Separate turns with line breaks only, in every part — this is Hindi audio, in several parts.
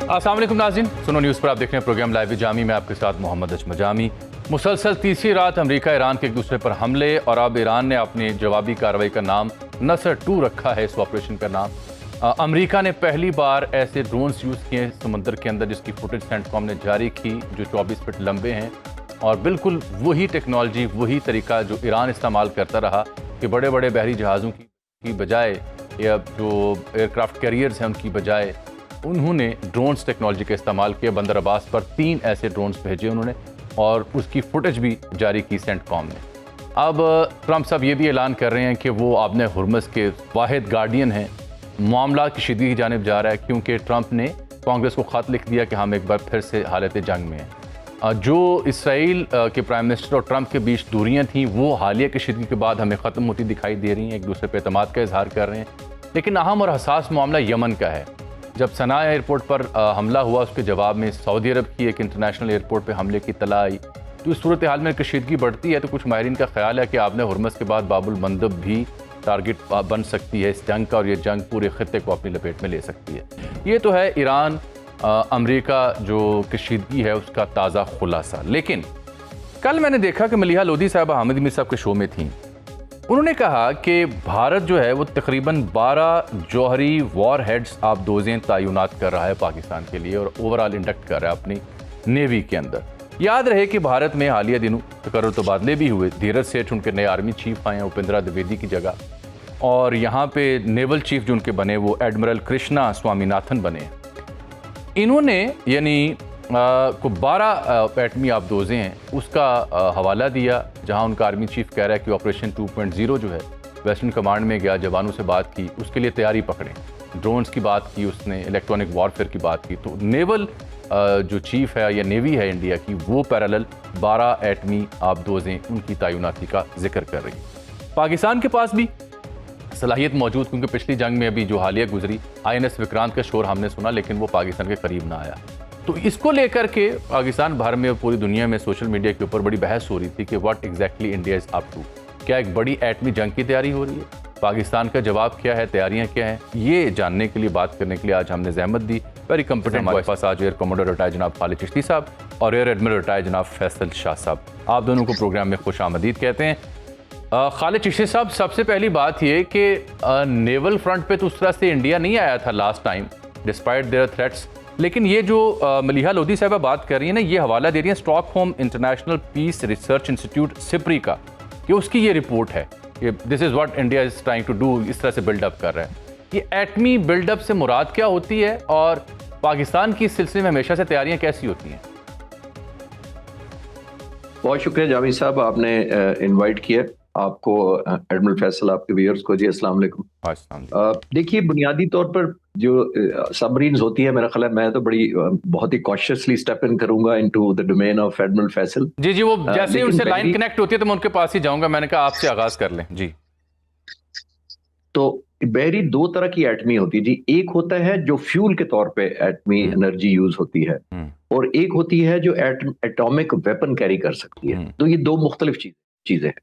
अस्सलाम वालेकुम नाज़रीन, सुनो न्यूज़ पर आप देख रहे हैं प्रोग्राम लाइव जामी में आपके साथ मोहम्मद अजमल जामी। मुसलसल तीसरी रात अमेरिका ईरान के एक दूसरे पर हमले और अब ईरान ने अपनी जवाबी कार्रवाई का नाम नसर 2 रखा है। इस ऑपरेशन का नाम अमेरिका ने पहली बार ऐसे ड्रोन्स यूज़ किए समंदर के अंदर जिसकी फुटेज सेंटकॉम ने जारी की, जो 24 फीट लंबे हैं और बिल्कुल वही टेक्नोलॉजी, वही तरीका जो ईरान इस्तेमाल करता रहा कि बड़े बड़े बहरी जहाज़ों की बजाय या जो एयरक्राफ्ट कैरियर्स हैं उनकी बजाय उन्होंने ड्रोन्स टेक्नोलॉजी का इस्तेमाल किया। बंदर अब्बास पर 3 ऐसे ड्रोन्स भेजे उन्होंने और उसकी फुटेज भी जारी की सेंटकॉम ने। अब ट्रंप साहब ये भी ऐलान कर रहे हैं कि वो आबने हुर्मुज़ के वाहिद गार्डियन हैं। मामला कशीदगी की जानिब जा रहा है क्योंकि ट्रंप ने कांग्रेस को ख़त लिख दिया कि हम एक बार फिर से हालत जंग में हैं। जो इसराइल के प्राइम मिनिस्टर और ट्रंप के बीच दूरियां थीं वो हालिया कशीदगी के बाद हमें ख़त्म होती दिखाई दे रही हैं। एक दूसरे पर एतमाद का इजहार कर रहे हैं। लेकिन अहम और हसास मामला यमन का है। जब सना एयरपोर्ट पर हमला हुआ उसके जवाब में सऊदी अरब की एक इंटरनेशनल एयरपोर्ट पर हमले की तला आई, तो इस सूरत हाल में कशीदगी बढ़ती है तो कुछ माहिरीन का ख्याल है कि आबने हुर्मुज़ के बाद बाबुल मंदब भी टारगेट बन सकती है इस जंग का, और ये जंग पूरे खित्ते को अपनी लपेट में ले सकती है। ये तो है ईरान अमेरिका जो कशीदगी है उसका ताज़ा खुलासा। लेकिन कल मैंने देखा कि मलिहा लोधी साहब हामिद मीर साहब के शो में थी। उन्होंने कहा कि भारत जो है वो तकरीबन 12 जौहरी वॉर हेड्स आबदोज़ें तैनात कर रहा है पाकिस्तान के लिए और ओवरऑल इंडक्ट कर रहा है अपनी नेवी के अंदर। याद रहे कि भारत में हालिया दिनों तकर्रुर तबादले भी हुए। धीरज सेठ उनके नए आर्मी चीफ आए हैं उपेंद्रा द्विवेदी की जगह, और यहाँ पे नेवल चीफ जो उनके बने वो एडमिरल कृष्णा स्वामीनाथन बने हैं। इन्होंने यानी को 12 एटमी आबदोज़ें हैं उसका हवाला दिया, जहां उनका आर्मी चीफ कह रहा है कि ऑपरेशन 2.0 जो है वेस्टर्न कमांड में गया, जवानों से बात की, उसके लिए तैयारी पकड़े, ड्रोन्स की बात की उसने, इलेक्ट्रॉनिक वॉरफेयर की बात की। तो नेवल जो चीफ है या नेवी है इंडिया की वो पैरेलल 12 एटमी आबदोज़ें उनकी तैनाती का जिक्र कर रही है। पाकिस्तान के पास भी सलाहियत मौजूद, क्योंकि पिछली जंग में अभी जो हालिया गुजरी INS विक्रांत का शोर हमने सुना लेकिन वो पाकिस्तान के करीब ना आया। तो इसको लेकर के पाकिस्तान भर में और पूरी दुनिया में सोशल मीडिया के ऊपर बड़ी बहस हो रही थी कि what exactly India is up to. क्या एक बड़ी एटमी जंग की तैयारी हो रही है? पाकिस्तान का जवाब क्या है? तैयारियां क्या हैं? ये जानने के लिए, बात करने के लिए आज हमने जहमत दी। वेरी कम्पिटेंट हमारे पास आज एयर कमांडर रिटायर्ड जनाब खालिद चिश्ती साहब और एयर एडमिरल रिटायर्ड जनाब फैसल शाह साहब। आप दोनों को प्रोग्राम में खुश आमदीद कहते हैं। खालिद चिश्ती साहब, सबसे पहली बात ये कि नेवल फ्रंट पे तो उस तरह से इंडिया नहीं आया था last time despite there threats, लेकिन ये जो मलिहा लोधी साहबा बात कर रही है ना, ये हवाला दे रही है Stockholm International Peace Research Institute SIPRI का, कि उसकी ये रिपोर्ट है कि this is what India is trying to do, इस तरह से बिल्डअप कर रहा है। ये एटमी बिल्डअप से मुराद क्या होती है और पाकिस्तान की इस सिलसिले में हमेशा से तैयारियां कैसी होती हैं?
बहुत शुक्रिया जामी साहब, आपने इनवाइट किया, आपको एडमिरल फैसल, आपके व्यूअर्स को जी अस्सलाम वालेकुम। देखिए, बुनियादी तौर पर जो सबमरीन्स होती है, मेरा ख्याल है मैं तो बहुत ही कॉशियसली स्टेप इन करूंगा into the domain of admiral Faisal.
जी, वो जैसे ही उनसे लाइन कनेक्ट होती है तो मैं उनके पास ही जाऊंगा। मैंने कहा आपसे आगाज कर लें जी।
तो बहरी 2 तरह की एटमी होती है जी। एक होता है जो फ्यूल के तौर पे एटमी एनर्जी यूज होती है, और एक होती है जो एटॉमिक वेपन कैरी कर सकती है। तो ये 2 मुख्तलिफ चीजें हैं।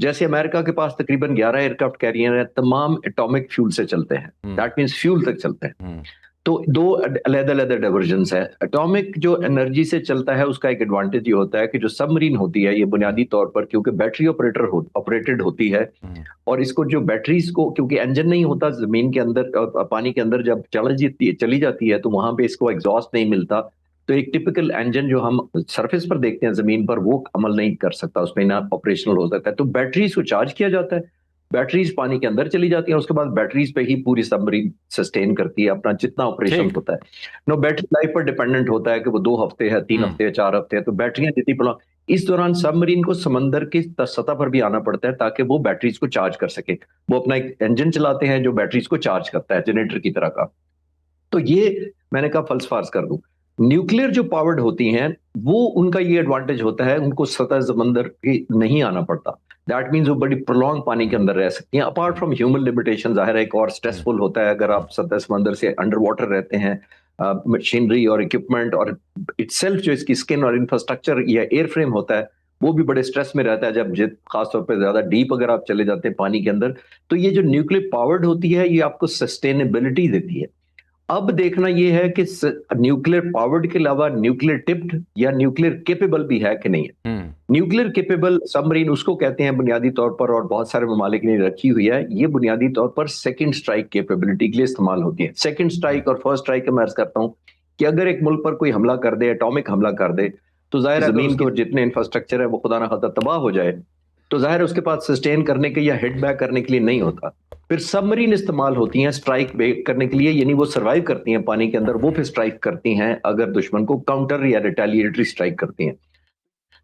जैसे अमेरिका के पास तकरीबन 11 एयरक्राफ्ट कैरियर है, तमाम एटॉमिक फ्यूल से चलते हैं, दैट मींस फ्यूल तक चलते हैं। तो 2 अलग-अलग डाइवर्जन्स है। एटॉमिक जो एनर्जी से चलता है उसका एक एडवांटेज ये होता है कि जो सबमरीन होती है ये बुनियादी तौर पर क्योंकि बैटरी ऑपरेटेड होती है, और इसको जो बैटरीज को, क्योंकि इंजन नहीं होता जमीन के अंदर, पानी के अंदर जब चली जाती है तो वहां पे इसको एग्जॉस्ट नहीं मिलता, तो एक टिपिकल इंजन जो हम सरफेस पर देखते हैं जमीन पर वो अमल नहीं कर सकता, उसमें ना ऑपरेशनल हो सकता है। तो बैटरीज को चार्ज किया जाता है, बैटरीज पानी के अंदर चली जाती है, उसके बाद बैटरीज पे ही पूरी सबमरीन सस्टेन करती है अपना जितना ऑपरेशन होता है। नो, बैटरी लाइफ पर डिपेंडेंट होता है कि वो 2 हफ्ते है, 3 हफ्ते है, 4 हफ्ते है, तो बैटरियां जितनी पड़ा, इस दौरान सबमरीन को समंदर की सतह पर भी आना पड़ता है ताकि वो बैटरीज को चार्ज कर सके। वो अपना एक इंजन चलाते हैं जो बैटरीज को चार्ज करता है, जनरेटर की तरह का। तो ये मैंने कहा फल्सफार्स कर दूं। न्यूक्लियर जो पावर्ड होती हैं वो, उनका ये एडवांटेज होता है, उनको सतह समंदर की नहीं आना पड़ता। दैट मीन्स वो बड़ी प्रोलॉन्ग पानी के अंदर रह सकती हैं। अपार्ट फ्रॉम ह्यूमन लिमिटेशन, जाहिर है एक और स्ट्रेसफुल होता है अगर आप सतह समंदर से अंडर वाटर रहते हैं। मशीनरी और इक्विपमेंट और इटसेल्फ जो इसकी स्किन और इंफ्रास्ट्रक्चर या एयर फ्रेम होता है वो भी बड़े स्ट्रेस में रहता है जब खासतौर पर ज्यादा डीप अगर आप चले जाते हैं पानी के अंदर। तो ये जो न्यूक्लियर पावर्ड होती है ये आपको सस्टेनेबिलिटी देती है। अब देखना यह है कि न्यूक्लियर पावर्ड के अलावा न्यूक्लियर टिप्ड या न्यूक्लियर केपेबल भी है कि नहीं है। न्यूक्लियर केपेबल सबमरीन उसको कहते हैं बुनियादी तौर पर, और बहुत सारे ममालिक ने रखी हुई है, ये बुनियादी तौर पर सेकंड स्ट्राइक केपेबिलिटी के लिए इस्तेमाल होती है। सेकंड स्ट्राइक और फर्स्ट स्ट्राइक का मैं अर्ज करता हूं कि अगर एक मुल्क पर कोई हमला कर दे, एटॉमिक हमला कर दे, तो जाहिर है जमीन के जितने इंफ्रास्ट्रक्चर है वो खुदा ना खास्ता तबाह हो जाए, तो जाहिर है उसके पास सस्टेन करने के या हिट बैक करने के लिए नहीं होता। फिर सबमरीन इस्तेमाल होती हैं स्ट्राइक बैक करने के लिए, यानी वो सर्वाइव करती हैं पानी के अंदर, वो फिर स्ट्राइक करती हैं अगर दुश्मन को काउंटर या रिटेलिएटरी स्ट्राइक करती हैं।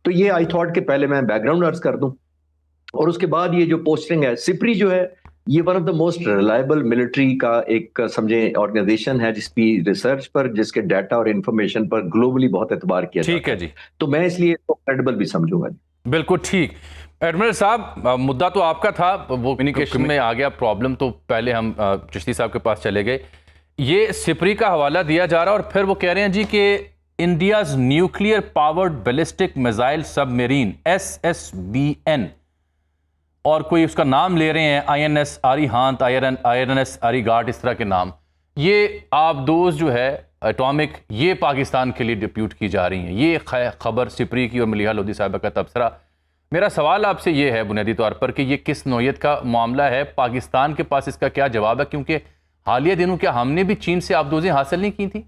तो ये आई थॉट के पहले मैं बैकग्राउंड अर्ज कर दूं, और उसके बाद ये जो पोस्टिंग है, सिप्री जो है ये one of the most reliable military का एक समझे ऑर्गेनाइजेशन है, जिसकी रिसर्च पर, जिसके डाटा और इंफॉर्मेशन पर ग्लोबली बहुत एतबार किया जाता है।
ठीक है जी,
तो मैं इसलिए इसको क्रेडिबल भी समझूंगा।
बिल्कुल ठीक। एडमिरल साहब, मुद्दा तो आपका था, वो कम्युनिकेशन में आ गया प्रॉब्लम, तो पहले हम चिश्ती साहब के पास चले गए। ये सिप्री का हवाला दिया जा रहा है और फिर वो कह रहे हैं जी कि India's nuclear powered ballistic missile submarine SSBN, और कोई उसका नाम ले रहे हैं INS अरिहांत, INS अरिघाट, इस तरह के नाम, ये आबदोज जो है एटॉमिक, ये पाकिस्तान के लिए डिप्यूट की जा रही हैं। ये खबर सिप्री की और मलिहा लोधी साहबा का तबसरा। मेरा सवाल आपसे ये है बुनियादी तौर पर कि ये किस नौयत का मामला है, पाकिस्तान के पास इसका क्या जवाब है, क्योंकि हालिया दिनों क्या हमने भी चीन से आबदोजें हासिल नहीं की थी?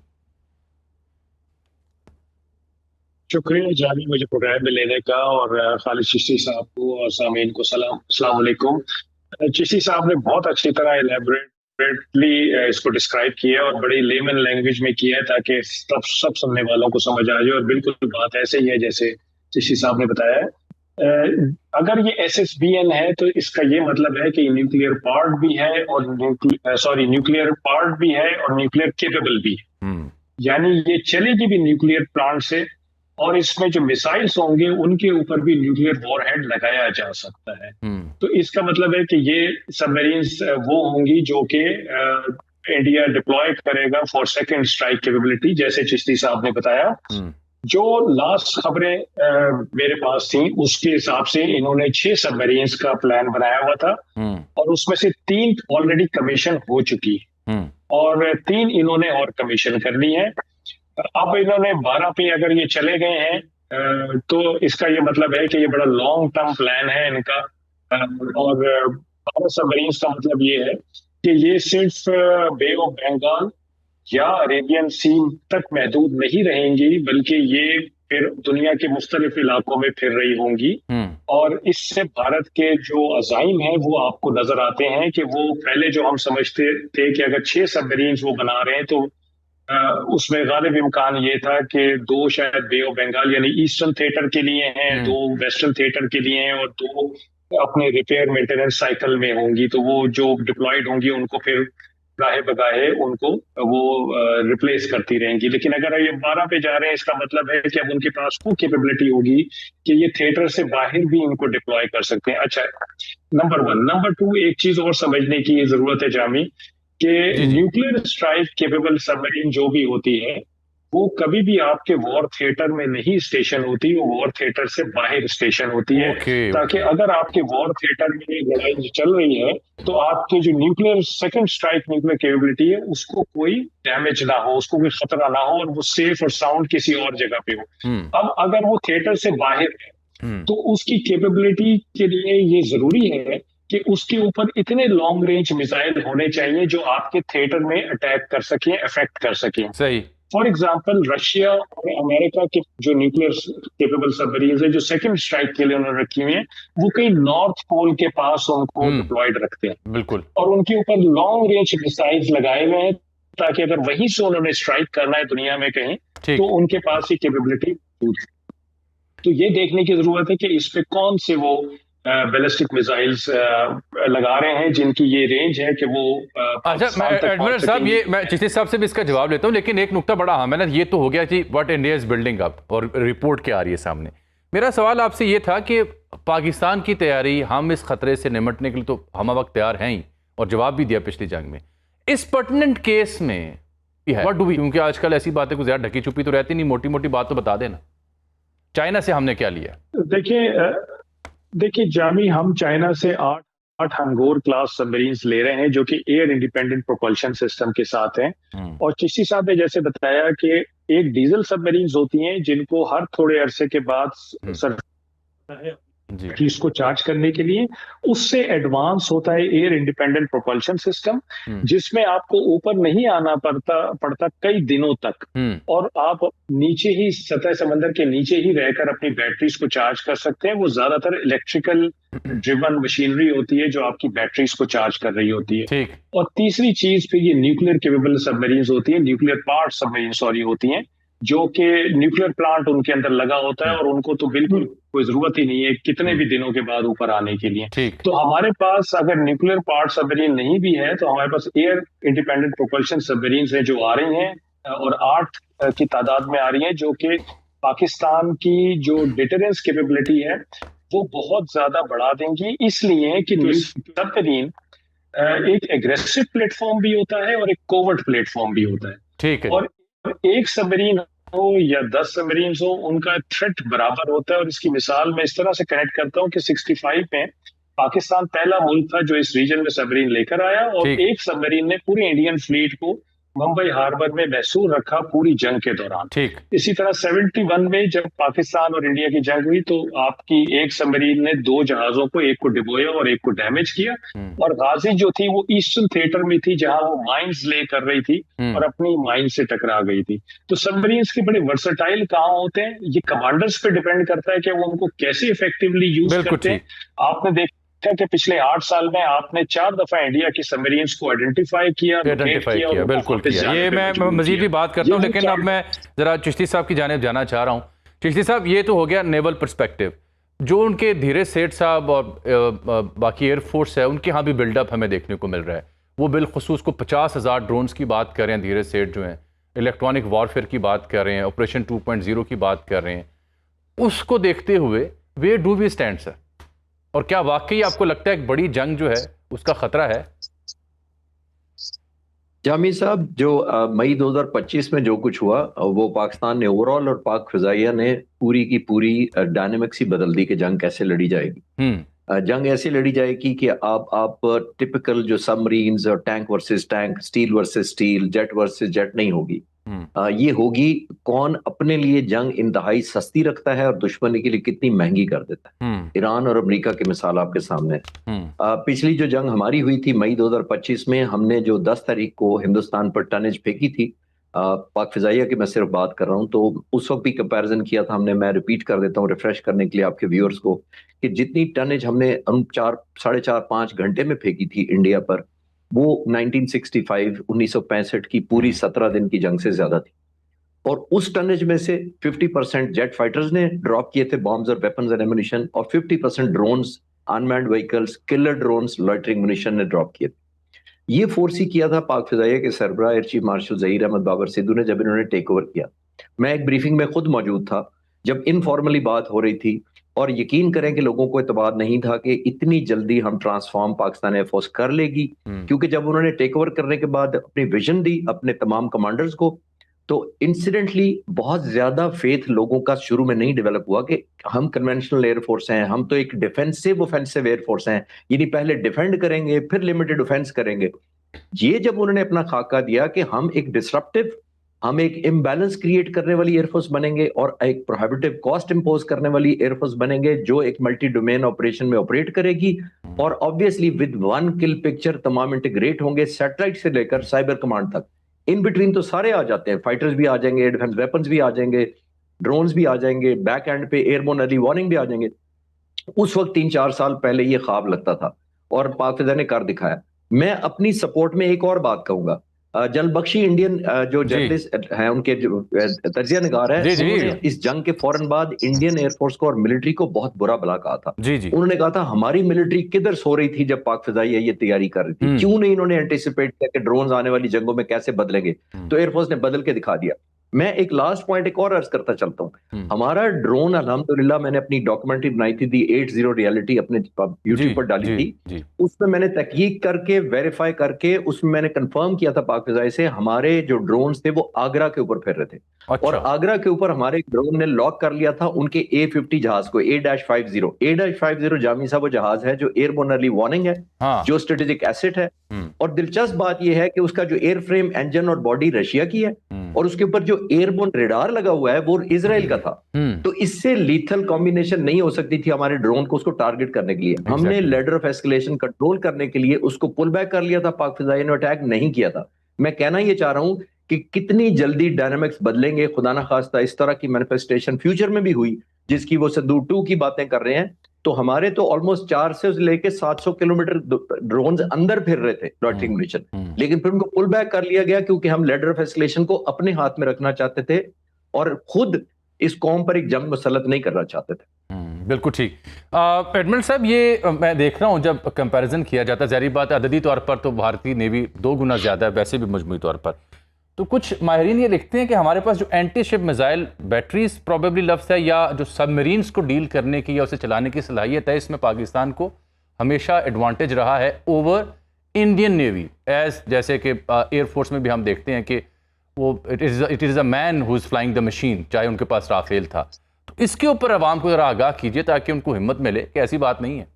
शुक्रिया जानी मुझे प्रोग्राम में लेने का, और खालिद चिश्ती साहब को और सामीन को सलाम, अस्सलाम वालेकुम। चिश्ती साहब ने बहुत अच्छी तरह एलैबोरेटली इसको डिस्क्राइब किया और बड़ी लेमन लैंग्वेज में किया है, ताकि सब सुनने वालों को समझ आ जाए। और बिल्कुल बात ऐसे ही है जैसे चिश्ती साहब ने बताया है। अगर ये SSBN है तो इसका ये मतलब है कि न्यूक्लियर पार्ट भी है और न्यूक्लियर पार्ट भी है और न्यूक्लियर केपेबल भी है, यानी ये चलेगी भी न्यूक्लियर प्लांट से, और इसमें जो मिसाइल्स होंगे उनके ऊपर भी न्यूक्लियर वॉरहेड लगाया जा सकता है। तो इसका मतलब है कि ये सबमरीन्स वो होंगी जो कि इंडिया डिप्लॉय करेगा फॉर सेकंड स्ट्राइक कैपेबिलिटी, जैसे चिश्ती साहब ने बताया। जो लास्ट खबरें मेरे पास थी उसके हिसाब से इन्होंने 6 सबमरीन्स का प्लान बनाया हुआ था, और उसमें से 3 ऑलरेडी कमीशन हो चुकी और 3 इन्होंने और कमीशन करनी है। अब इन्होंने 12 पे अगर ये चले गए हैं तो इसका ये मतलब है कि ये बड़ा लॉन्ग टर्म प्लान है इनका। और 12 सबमरीन्स का मतलब ये है कि ये सिर्फ बे ऑफ बंगाल या अरेबियन सी तक महदूद नहीं रहेंगी, बल्कि ये फिर दुनिया के मुख्तलिफ इलाकों में फिर रही होंगी। और इससे भारत के जो अज़ाइम हैं वो आपको नजर आते हैं कि वो पहले जो हम समझते थे कि अगर 6 सबमरीन्स वो बना रहे हैं तो उसमें गालिब इम्कान ये था कि 2 शायद बे ऑफ बंगाल यानी ईस्टर्न थिएटर के लिए हैं, 2 वेस्टर्न थिएटर के लिए हैं, और 2 अपने रिपेयर मेंटेनेंस साइकिल में होंगी। तो वो जो डिप्लॉयड होंगी उनको फिर गाहे बगाहे उनको वो रिप्लेस करती रहेंगी। लेकिन अगर ये 12 पे जा रहे हैं, इसका मतलब है कि अब उनके पास वो कैपेबिलिटी होगी कि ये थिएटर से बाहर भी इनको डिप्लॉय कर सकते हैं। अच्छा, नंबर 1। नंबर 2, एक चीज और समझने की जरूरत है जामी, कि न्यूक्लियर स्ट्राइक केपेबल सबमरीन जो भी होती है वो कभी भी आपके वॉर थिएटर में नहीं स्टेशन होती, वो वॉर थिएटर से बाहर स्टेशन होती है। ताकि अगर आपके वॉर थिएटर में लड़ाई चल रही है तो आपके जो nuclear second strike nuclear capability है उसको कोई डैमेज ना हो, उसको कोई खतरा ना हो, और वो सेफ और साउंड किसी और जगह पे हो। अब अगर वो थिएटर से बाहर है तो उसकी कैपेबिलिटी के लिए ये जरूरी है कि उसके ऊपर इतने लॉन्ग रेंज मिसाइल होने चाहिए जो आपके थिएटर में अटैक कर सकें, अफेक्ट कर सकें।
सही।
फॉर एग्जाम्पल रशिया और अमेरिका के जो न्यूक्लियर केपेबल सबमरीन्स है जो सेकंड स्ट्राइक के लिए उन्होंने रखी हुई है, वो कहीं नॉर्थ पोल के पास उनको डिप्लॉयड रखते हैं।
बिल्कुल।
और उनके ऊपर लॉन्ग रेंज मिसाइल्स लगाए हुए हैं ताकि अगर वहीं से उन्होंने स्ट्राइक करना है दुनिया में कहीं तो उनके पास ये कैपेबिलिटी। तो ये देखने की जरूरत है कि इस पे कौन से वो बैलिस्टिक मिसाइल्स लगा रहे हैं जिनकी ये रेंज है कि वो
अच्छा, मैं एडमिरल साहब ये मैं चिश्ती साहब से भी इसका जवाब लेता हूँ, लेकिन एक नुकता बड़ा अहम है ना, ये तो हो गया जी what India is building up और रिपोर्ट क्या आ रही है सामने। मेरा सवाल आपसे ये था कि पाकिस्तान की तैयारी, हम इस खतरे से निमटने के लिए तो हम वक्त तैयार हैं ही, और जवाब भी दिया पिछली जंग में। इस पर्टिनेंट केस में व्हाट डू वी, क्योंकि आजकल ऐसी बातें कुछ ज्यादा ढकी छुपी तो रहती नहीं, मोटी मोटी बात तो बता देना। चाइना से हमने क्या लिया?
देखिए जामी, हम चाइना से 8 हंगोर क्लास सबमरीन्स ले रहे हैं जो कि एयर इंडिपेंडेंट प्रोपल्शन सिस्टम के साथ हैं। और चिश्ती साहब ने जैसे बताया कि एक डीजल सबमरीन्स होती हैं जिनको हर थोड़े अरसे के बाद बैटरीज को चार्ज करने के लिए, उससे एडवांस होता है एयर इंडिपेंडेंट प्रोपल्शन सिस्टम, जिसमें आपको ऊपर नहीं आना पड़ता कई दिनों तक, और आप नीचे ही सतह समंदर के नीचे ही रहकर अपनी बैटरीज को चार्ज कर सकते हैं। वो ज्यादातर इलेक्ट्रिकल ड्रिवन मशीनरी होती है जो आपकी बैटरीज को चार्ज कर रही होती है। और तीसरी चीज फिर ये न्यूक्लियर केपेबल सबमरीन्स होती है, न्यूक्लियर पावर्ड सबमरीन सॉरी होती हैं, जो कि न्यूक्लियर प्लांट उनके अंदर लगा होता है और उनको तो बिल्कुल कोई जरूरत ही नहीं है कितने भी दिनों के बाद ऊपर आने के लिए। तो हमारे पास अगर न्यूक्लियर पावर्ड सबमरीन नहीं भी है तो हमारे पास एयर इंडिपेंडेंट प्रोपल्शन सबमरीन्स हैं जो आ रही हैं और 8 की तादाद में आ रही हैं, जो कि पाकिस्तान की जो डिटरेंस कैपेबिलिटी है वो बहुत ज्यादा बढ़ा देंगी, इसलिए कि सबमरीन एक एग्रेसिव प्लेटफॉर्म भी होता है और एक कोवर्ट प्लेटफॉर्म भी होता है।
ठीक है।
और एक सबमरीन हो या 10 सबमरीन हो, उनका थ्रेट बराबर होता है। और इसकी मिसाल मैं इस तरह से कनेक्ट करता हूँ कि 65 में पाकिस्तान पहला मुल्क था जो इस रीजन में सबमरीन लेकर आया, और एक सबमरीन ने पूरे इंडियन फ्लीट को मुंबई हार्बर में महसूर रखा पूरी जंग के दौरान। इसी तरह 71 में जब पाकिस्तान और इंडिया की जंग हुई तो आपकी एक सबमरीन ने 2 जहाजों को, एक को डिबोया और एक को डैमेज किया। और गाजी जो थी वो ईस्टर्न थिएटर में थी जहां वो माइंस ले कर रही थी और अपनी माइन से टकरा गई थी। तो सबमरीन्स के बड़े वर्सेटाइल कहाँ होते हैं, ये कमांडर्स पे डिपेंड करता है कि वो उनको कैसे इफेक्टिवली यूज करते हैं। आपने देखा कि पिछले 8 साल में आपने 4 दफा इंडिया की सबमरीन्स को आइडेंटिफाई किया,
बिल्कुल किया। ये मैं मजीद भी बात करता हूँ, लेकिन अब मैं जरा चिश्ती साहब की जानिब जाना चाह रहा हूँ। चिश्ती साहब, ये तो हो गया नेवल पर्सपेक्टिव, जो उनके धीरज सेठ साहब और बाकी एयरफोर्स है उनके यहाँ भी बिल्डअप हमें देखने को मिल रहा है। वो बिलखुसूस को 50,000 ड्रोन्स की बात कर रहे हैं धीरज सेठ जो हैं, इलेक्ट्रॉनिक वॉरफेयर की बात कर रहे हैं, ऑपरेशन 2.0 की बात कर रहे हैं। उसको देखते हुए where do we stand sir, और क्या वाकई आपको लगता है एक बड़ी जंग जो है उसका खतरा है?
जामी साहब, जो मई 2025 में जो कुछ हुआ वो पाकिस्तान ने ओवरऑल और पाक फिजाइया ने पूरी की पूरी डायनेमिक्स ही बदल दी कि जंग कैसे लड़ी जाएगी। जंग ऐसे लड़ी जाएगी कि आप टिपिकल जो सबमरीन्स और tank versus tank, steel versus steel, jet versus jet नहीं होगी। ये होगी कौन अपने लिए जंग इंतहाई सस्ती रखता है और दुश्मनी के लिए कितनी महंगी कर देता है। ईरान और अमेरिका की मिसाल आपके सामने। पिछली जो जंग हमारी हुई थी मई 2025 में, हमने जो 10 तारीख को हिंदुस्तान पर टनेज फेंकी थी, पाक फिजाइया की मैं सिर्फ बात कर रहा हूं, तो उस वक्त भी कंपैरिजन किया था हमने। मैं रिपीट कर देता हूं रिफ्रेश करने के लिए आपके व्यूअर्स को, कि जितनी टनेज हमने 4.5 घंटे में फेंकी थी इंडिया पर, वो 1965 की पूरी 17 दिन की जंग से ज्यादा थी। और उस टनेज में से 50% जेट फाइटर्स ने ड्रॉप किए थे बॉम्ब्स और वेपन्स एंड एमुनिशन, और 50% drones, unmanned vehicles, killer drones, loitering munition ने ड्रॉप किए थे। ये फोर्स ही किया था पाक फिजाइया के सरबराह air chief marshal Zaheer Ahmed Babar Sidhu ने, जब इन्होंने टेक ओवर किया। मैं एक ब्रीफिंग में खुद मौजूद था जब इनफॉर्मली बात हो रही थी, और यकीन करें कि लोगों को एतबार नहीं था कि इतनी जल्दी हम ट्रांसफॉर्म पाकिस्तान एयरफोर्स कर लेगी। क्योंकि जब उन्होंने टेक ओवर करने के बाद अपनी विजन दी अपने तमाम कमांडर्स को, तो इंसिडेंटली बहुत ज्यादा फेथ लोगों का शुरू में नहीं डेवलप हुआ कि हम कन्वेंशनल एयरफोर्स हैं, हम तो एक डिफेंसिव ऑफेंसिव एयरफोर्स हैं, यानी पहले डिफेंड करेंगे फिर लिमिटेड ऑफेंस करेंगे। ये जब उन्होंने अपना खाका दिया कि हम एक डिसरप्टिव, हम एक इम्बैलेंस क्रिएट करने वाली एयरफोर्स बनेंगे और एक प्रोहिबिटिव कॉस्ट इंपोज करने वाली एयरफोर्स बनेंगे जो एक मल्टी डोमेन ऑपरेशन में ऑपरेट करेगी, और obviously with one kill picture तमाम इंटीग्रेट होंगे, सैटेलाइट से लेकर साइबर कमांड तक। इन बिटवीन तो सारे आ जाते हैं, फाइटर्स भी आ जाएंगे, डिफेंस वेपन्स भी आ जाएंगे, ड्रोन्स भी आ जाएंगे, बैक एंड पे एयरबोर्न अर्ली वार्निंग भी आ जाएंगे। उस वक्त 3-4 साल पहले ये ख्वाब लगता था और पाक फिजा ने कर दिखाया। मैं अपनी सपोर्ट में एक और बात कहूंगा, जनरल बख्शी इंडियन जो जर्नलिस्ट हैं, उनके जो तजिया निगार है, उन्होंने इस जंग के फौरन बाद इंडियन एयरफोर्स को और मिलिट्री को बहुत बुरा भला कहा था। उन्होंने कहा था हमारी मिलिट्री किधर सो रही थी जब पाक फिजाइया ये तैयारी कर रही थी, क्यों नहीं इन्होंने एंटिसिपेट किया कि ड्रोन्स आने वाली जंगों में कैसे बदलेंगे। तो एयरफोर्स ने बदल के दिखा दिया। मैं एक लास्ट पॉइंट एक और अर्ज करता चलता हूँ। हमारा ड्रोन अल्हम्दुलिल्लाह, मैंने अपनी डॉक्यूमेंट्री बनाई थी दी 80 रियलिटी, अपने यूट्यूब पर डाली थी। उसमें मैंने तहकीक करके वेरीफाई करके उसमें मैंने कंफर्म किया था पाक फिजाई से, हमारे जो ड्रोन्स थे वो आगरा के ऊपर फिर रहे थे।
अच्छा।
और आगरा के ऊपर हमारे ड्रोन ने लॉक कर लिया था उनके A50 जहाज को, A-50 जामी साहब वो जहाज है जो एयरबोर्न अर्ली वार्निंग है,
हाँ।
जो स्ट्रेटेजिक एसेट है। और दिलचस्प बात यह है कि उसका जो एयर फ्रेम, इंजन और बॉडी रशिया की है, और उसके ऊपर जो एयरबोर्न रेडार लगा हुआ है वो इजराइल का था। तो इससे लीथल कॉम्बिनेशन नहीं हो सकती थी हमारे ड्रोन को उसको टारगेट करने के लिए। हमने लेडर ऑफ एस्केलेशन कंट्रोल करने के लिए उसको पुल बैक कर लिया था, पाक फिजाई ने अटैक नहीं किया था। मैं कहना ये चाह रहा हूं कि कितनी जल्दी डायनामिक्स बदलेंगे, खुदा ना खास्ता इस तरह की मैनिफेस्टेशन फ्यूचर में भी हुई जिसकी वो संदूर 2 की बातें कर रहे हैं। तो हमारे तो ऑलमोस्ट 400 से लेके 700 किलोमीटर ड्रोन्स अंदर फिर रहे थे लॉटरिंग मिशन, लेकिन फिर उनको पुल बैक कर लिया गया क्योंकि हम लेडर ऑफ एस्केलेशन को अपने हाथ में रखना चाहते थे और खुद इस कौम पर एक जंग मुसल्लत नहीं करना चाहते थे।
बिल्कुल ठीक। एडमिरल साहब, ये मैं देख रहा हूँ जब कंपैरिजन किया जाता है, ज़ाहिर बात है अददी तौर पर तो भारतीय नेवी 2 गुना ज़्यादा है, वैसे भी मजमूई तौर पर तो कुछ माहिरीन ये लिखते हैं कि हमारे पास जो anti ship missile batteries probably लफ्ज़ है, या जो सबमरीन्स को डील करने की या उसे चलाने की सलाहियत है, इसमें पाकिस्तान को हमेशा एडवांटेज रहा है ओवर इंडियन नेवी। जैसे कि एयरफोर्स में भी हम देखते हैं कि वो it is a man who is flying the machine, चाहे उनके पास राफेल था। तो इसके ऊपर आवाम को ज़रा आगाह कीजिए ताकि उनको हिम्मत मिले कि ऐसी बात नहीं है।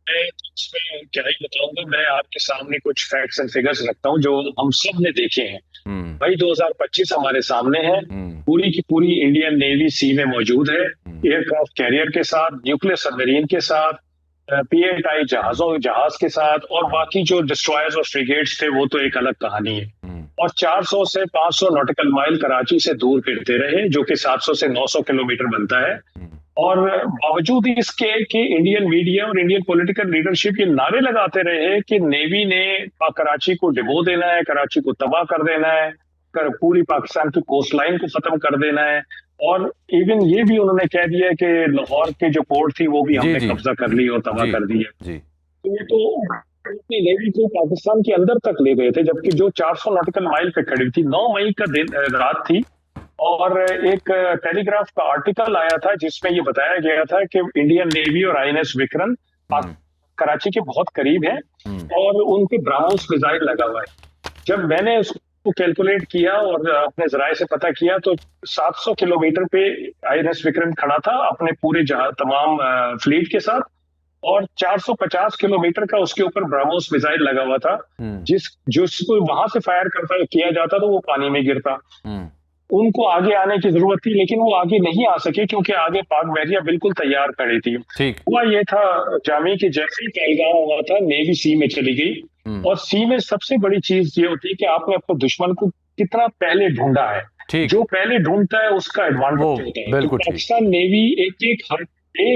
मैं इसमें क्या ही बताऊंगा, मैं आपके सामने कुछ फैक्ट्स एंड फिगर्स रखता हूं जो हम सब ने देखे हैं। भाई 2025 हमारे सामने है, पूरी की पूरी इंडियन नेवी सी में मौजूद है, एयरक्राफ्ट कैरियर के साथ, न्यूक्लियर सबमरीन के साथ, P-8I जहाज के साथ, और बाकी जो डिस्ट्रॉयर्स और फ्रिगेट्स थे वो तो एक अलग कहानी है। और 400 से 500 नॉटिकल माइल कराची से दूर फिरते रहे, जो कि 700 से 900 किलोमीटर बनता है। और बावजूद इसके कि इंडियन मीडिया और इंडियन पॉलिटिकल लीडरशिप ये नारे लगाते रहे कि नेवी ने कराची को डिबो देना है, कराची को तबाह कर देना है, पूरी पाकिस्तान की कोस्ट लाइन को खत्म कर देना है, और इवन ये भी उन्होंने कह दिया कि लाहौर के जो पोर्ट थी वो भी हमने कब्जा कर ली और तबाह कर दी है। तो ये तो अपनी नेवी को पाकिस्तान के अंदर तक ले गए थे, जबकि जो 400 नॉटिकल माइल पे खड़ी थी। 9 मई का दिन रात थी, और एक टेलीग्राफ का आर्टिकल आया था जिसमें ये बताया गया था कि इंडियन नेवी और INS विक्रम कराची के बहुत करीब है और उन पे ब्राह्मोस मिसाइल लगा हुआ है। जब मैंने उसको कैलकुलेट किया और अपने जराये से पता किया तो 700 किलोमीटर पे INS विक्रम खड़ा था अपने पूरे तमाम फ्लीट के साथ, और 450 किलोमीटर का उसके ऊपर ब्राह्मोस मिसाइल लगा हुआ था, जिसको वहां से फायर किया जाता तो वो पानी में गिरता। उनको आगे आने की जरूरत थी, लेकिन वो आगे नहीं आ सके क्योंकि आगे पाक बहरिया बिल्कुल तैयार खड़ी थी। हुआ ये था जामी कि जैसे ही पहलगाम हुआ था, नेवी सी में चली गई, और सी में सबसे बड़ी चीज ये होती है कि आपने अपने दुश्मन को कितना पहले ढूंढा है। जो पहले ढूंढता है उसका एडवांटेज होता है। तो पाकिस्तान नेवी एक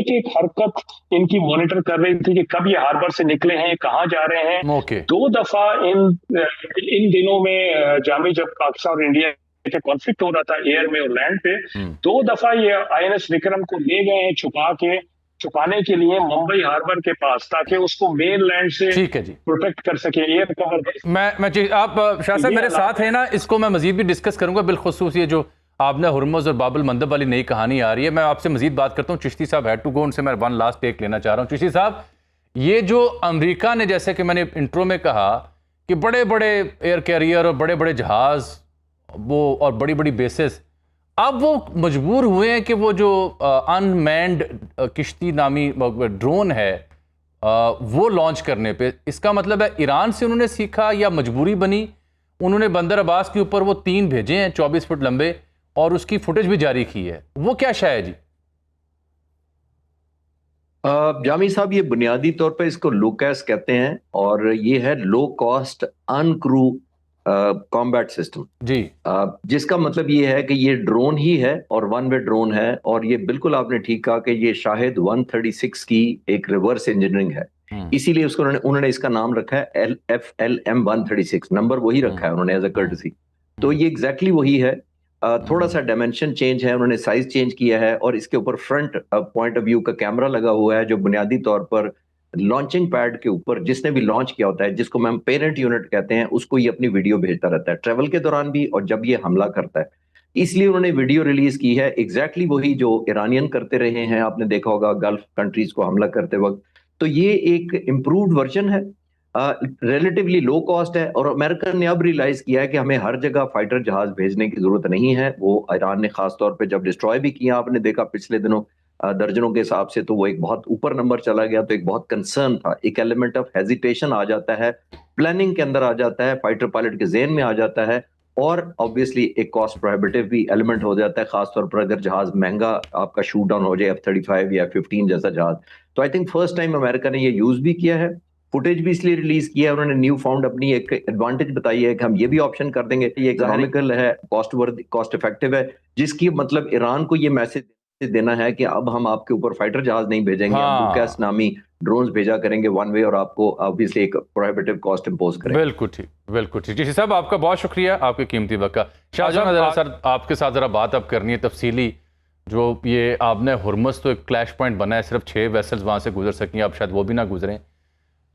एक हरकत इनकी मॉनिटर कर रही थी कि कब ये हार्बर से निकले हैं, कहाँ जा रहे हैं। 2 दफा इन दिनों में जामी, जब पाकिस्तान और इंडिया के कॉन्फ्लिक्ट हो रहा था एयर में और लैंड पे, 2 दफा ये INS विक्रम को ले गए हैं छुपाने के लिए मुंबई हार्बर के पास, ताकि उसको मेन लैंड से प्रोटेक्ट कर सके, एयर कवर।
आप शाह साहब मेरे साथ है ना, इसको मैं मजीद भी डिस्कस करूंगा, बिलखुसूस ये जो आपने हुर्मुज़ और बाबुल मंदब वाली नई कहानी आ रही है। मैं आपसे मजीद बात करता हूँ। चिश्ती साहब हैड टू गो, उनसे मैं वन लास्ट टेक लेना चाह रहा हूँ। चिश्ती साहब, ये जो अमेरिका ने, जैसे कि मैंने इंट्रो में कहा कि बड़े बड़े एयर कैरियर और बड़े बड़े जहाज वो और बड़ी बड़ी बेसेस, अब वो मजबूर हुए हैं कि वो जो अनमैन्ड किश्ती नामी ड्रोन है वो लॉन्च करने पे। इसका मतलब है ईरान से उन्होंने सीखा या मजबूरी बनी? उन्होंने बंदर अब्बास के ऊपर वो 3 भेजे हैं 24 फुट लंबे, और उसकी फुटेज भी जारी की है। वो क्या शायद जी?
जामी साहब, ये बुनियादी तौर पे इसको लोकैस कहते हैं, और ये है लो कॉस्ट अनक्रू कॉम्बैट सिस्टम
जी।
जिसका मतलब ये है कि ये ड्रोन ही है और 1 वे ड्रोन है, और ये बिल्कुल आपने ठीक कहा कि ये शाहिद 136 की एक रिवर्स इंजीनियरिंग है। इसीलिए उसको उन्होंने इसका नाम रखा है FLM 136, नंबर वही रखा है उन्होंने एज अ कर्टसी। तो ये एग्जैक्टली वही है। थोड़ा सा डायमेंशन चेंज है, उन्होंने साइज चेंज किया है, और इसके ऊपर फ्रंट पॉइंट ऑफ व्यू का कैमरा लगा हुआ है जो बुनियादी तौर पर लॉन्चिंग पैड के ऊपर जिसने भी लॉन्च किया होता है, जिसको हम पेरेंट यूनिट कहते हैं, उसको ये अपनी वीडियो भेजता रहता है ट्रेवल के दौरान भी और जब ये हमला करता है। इसलिए उन्होंने वीडियो रिलीज की है, एग्जैक्टली वही जो ईरानियन करते रहे हैं, आपने देखा होगा गल्फ कंट्रीज को हमला करते वक्त। तो ये एक इम्प्रूव्ड वर्जन है, रिलेटिवली लो कॉस्ट है, और अमेरिका ने अब रियलाइज किया है कि हमें हर जगह फाइटर जहाज भेजने की जरूरत नहीं है। वो ईरान ने खास तौर पे जब डिस्ट्रॉय भी किया, आपने देखा पिछले दिनों दर्जनों के हिसाब से, तो वो एक बहुत ऊपर नंबर चला गया। तो एक बहुत कंसर्न था, एक एलिमेंट ऑफ हेजिटेशन आ जाता है, प्लानिंग के अंदर आ जाता है, फाइटर पायलट के जेहन में आ जाता है, और ऑब्वियसली एक कॉस्ट प्रोहिबिटिव भी एलिमेंट हो जाता है, खासतौर पर अगर जहाज महंगा आपका शूट डाउन हो जाए F-35 या F-15 जैसा जहाज। तो I think first time America ने ये यूज भी किया है, फुटेज भी इसलिए रिलीज किया है, उन्होंने न्यू फाउंड अपनी एक एडवांटेज बताई है कि हम ये भी ऑप्शन कर देंगे, ये इकोनॉमिकल है, कॉस्ट इफेक्टिव है, जिसकी मतलब ईरान को ये मैसेज देना है कि अब हम आपके ऊपर फाइटर जहाज नहीं भेजेंगे, हम कैस नामी ड्रोन्स भेजा करेंगे वन वे, और आपको ऑब्वियसली एक प्रोहिबिटिव कॉस्ट इंपोज करेंगे।
बिल्कुल ठीक, बिल्कुल ठीक। जी साहब, आपका बहुत शुक्रिया, आपके कीमती वक्त का। शाहजहां सर, आपके साथ जरा बात अब करनी है तफसीली। जो ये आपने हुर्मुज़ तो एक क्लैश पॉइंट बना है, सिर्फ 6 वेसल्स वहां से गुजर सकें, अब शायद वो भी ना गुजरें,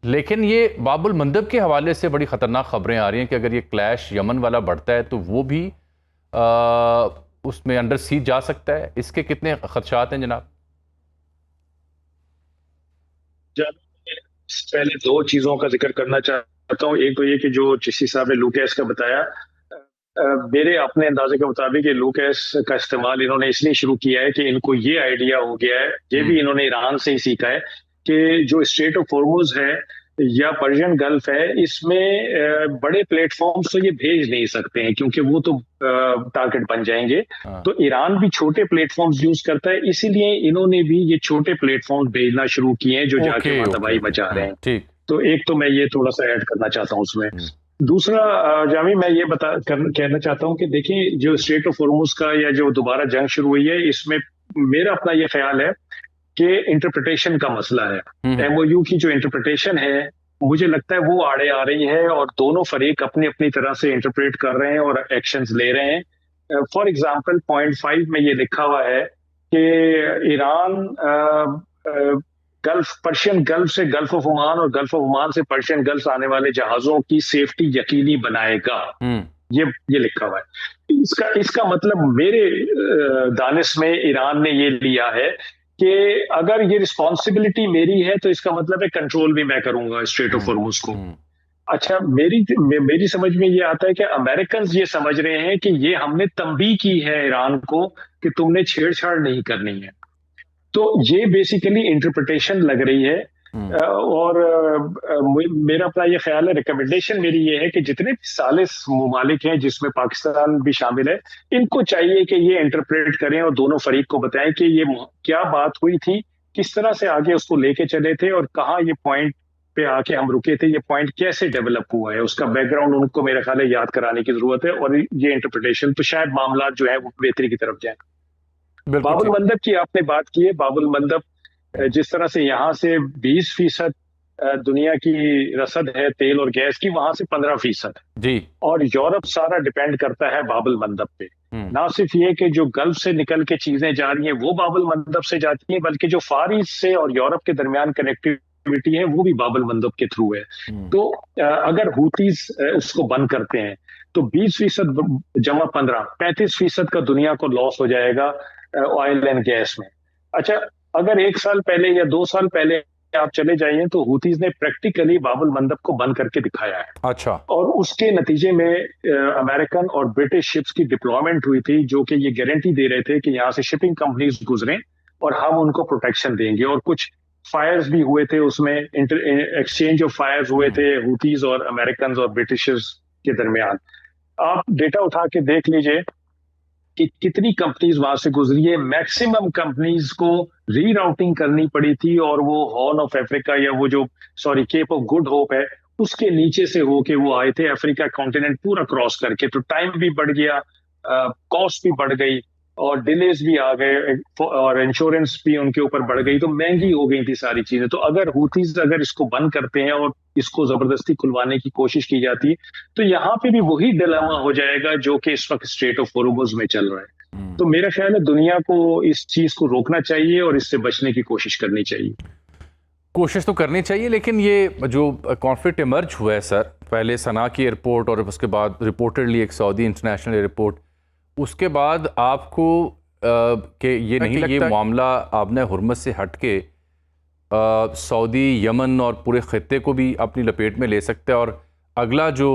लेकिन ये बाबुल मंदब के हवाले से बड़ी खतरनाक खबरें आ रही हैं कि अगर ये क्लैश यमन वाला बढ़ता है तो वो भी उसमें अंडर सीज जा सकता है। इसके कितने खदशात हैं जनाब?
पहले 2 चीजों का जिक्र करना चाहता हूँ। एक तो ये कि जो चिश्ती साहब ने लूकेस का बताया, मेरे अपने अंदाजे के मुताबिक ये लूकेस का इस्तेमाल इन्होंने इसलिए शुरू किया है कि इनको ये आइडिया हो गया है, ये भी इन्होंने ईरान से ही सीखा है, कि जो स्ट्रेट ऑफ हॉर्मुज है या पर्शियन गल्फ है, इसमें बड़े प्लेटफॉर्म्स तो ये भेज नहीं सकते हैं क्योंकि वो तो टारगेट बन जाएंगे। तो ईरान भी छोटे प्लेटफॉर्म्स यूज करता है, इसीलिए इन्होंने भी ये छोटे प्लेटफॉर्म्स भेजना शुरू किए हैं जो जाके वहां तबाही मचा रहे हैं।
ठीक,
तो एक तो मैं ये थोड़ा सा ऐड करना चाहता हूँ उसमें। दूसरा जामी, मैं ये कहना चाहता हूँ कि देखिए, जो स्ट्रेट ऑफ हॉर्मुज का या जो दोबारा जंग शुरू हुई है, इसमें मेरा अपना ये ख्याल है कि इंटरप्रिटेशन का मसला है। MOU की जो इंटरप्रिटेशन है, मुझे लगता है वो आड़े आ रही है और दोनों फरीक अपनी अपनी तरह से इंटरप्रेट कर रहे हैं और एक्शंस ले रहे हैं। फॉर एग्जांपल पॉइंट 5 में ये लिखा हुआ है कि ईरान पर्शियन गल्फ से गल्फ ऑफ ओमान और गल्फ ऑफ ओमान से पर्शियन गल्फ आने वाले जहाजों की सेफ्टी यकीनी बनाएगा। ये लिखा हुआ है। इसका मतलब मेरे दानिश में ईरान ने ये लिया है कि अगर ये रिस्पॉन्सिबिलिटी मेरी है तो इसका मतलब है कंट्रोल भी मैं करूंगा स्ट्रेट ऑफ हॉर्मुज को। अच्छा, मेरी समझ में ये आता है कि अमेरिकन ये समझ रहे हैं कि ये हमने तंबीह की है ईरान को कि तुमने छेड़छाड़ नहीं करनी है। तो ये बेसिकली इंटरप्रिटेशन लग रही है। और मेरा अपना ये ख्याल है, रिकमेंडेशन मेरी ये है कि जितने भी सालिस मुमालिक हैं जिसमें पाकिस्तान भी शामिल है, इनको चाहिए कि ये इंटरप्रेट करें और दोनों फरीक को बताएं कि ये क्या बात हुई थी, किस तरह से आगे उसको लेके चले थे और कहाँ ये पॉइंट पे आके हम रुके थे, ये पॉइंट कैसे डेवलप हुआ है, उसका बैकग्राउंड उनको मेरे ख्याल है याद कराने की जरूरत है। और ये इंटरप्रिटेशन तो शायद मामला जो है वो बेहतरी की तरफ जाए। बाबुल मंदब की आपने बात की है। बाबुल मंदब जिस तरह से यहाँ से 20% दुनिया की रसद है तेल और गैस की, वहां से 15% जी। और यूरोप सारा डिपेंड करता है बाबुल मंदब पे। ना सिर्फ ये कि जो गल्फ से निकल के चीजें जा रही हैं वो बाबुल मंदब से जाती हैं, बल्कि जो फार ईस्ट से और यूरोप के दरमियान कनेक्टिविटी है वो भी बाबुल मंदब के थ्रू है। तो अगर हूतीज उसको बंद करते हैं तो 20% जमा 35% का दुनिया को लॉस हो जाएगा ऑयल एंड गैस में। अच्छा, अगर 1 साल पहले या 2 साल पहले आप चले जाइए तो हूतीज ने प्रैक्टिकली बाबुल मंदब को बंद करके दिखाया है। अच्छा। और उसके नतीजे में अमेरिकन और ब्रिटिश शिप्स की डिप्लॉयमेंट हुई थी, जो कि ये गारंटी दे रहे थे कि यहाँ से शिपिंग कंपनीज गुजरें और हम उनको प्रोटेक्शन देंगे। और कुछ फायर्स भी हुए थे उसमें, एक्सचेंज ऑफ फायर्स हुए थे हूतीज और अमेरिकन और ब्रिटिशर्स के दरमियान। आप डेटा उठा के देख लीजिए कि कितनी कंपनीज वहां से गुजरी है। मैक्सिमम कंपनीज को रीराउटिंग करनी पड़ी थी और वो हॉर्न ऑफ अफ्रीका या वो जो केप ऑफ गुड होप है उसके नीचे से होके वो आए थे, अफ्रीका कॉन्टिनेंट पूरा क्रॉस करके। तो टाइम भी बढ़ गया, कॉस्ट भी बढ़ गई और डिलेज भी आ गए और इंश्योरेंस भी उनके ऊपर बढ़ गई, तो महंगी हो गई थी सारी चीजें। तो अगर हूतीज अगर इसको बंद करते हैं और इसको जबरदस्ती खुलवाने की कोशिश की जाती है तो यहाँ पे भी वही डिलेमा हो जाएगा जो कि इस वक्त स्ट्रेट ऑफ हॉर्मुज में चल रहा है। तो मेरा ख्याल है दुनिया को इस चीज को रोकना चाहिए और इससे बचने की कोशिश करनी चाहिए।
कोशिश तो करनी चाहिए, लेकिन ये जो कॉन्फ्लिक्ट इमर्ज हुआ है सर, पहले सना की एयरपोर्ट और उसके बाद रिपोर्टेडली एक सऊदी इंटरनेशनल एयरपोर्ट, उसके बाद आपको कि ये नहीं लगता ये मामला आपने हुर्मत से हट के सऊदी, यमन और पूरे खत्ते को भी अपनी लपेट में ले सकता है और अगला जो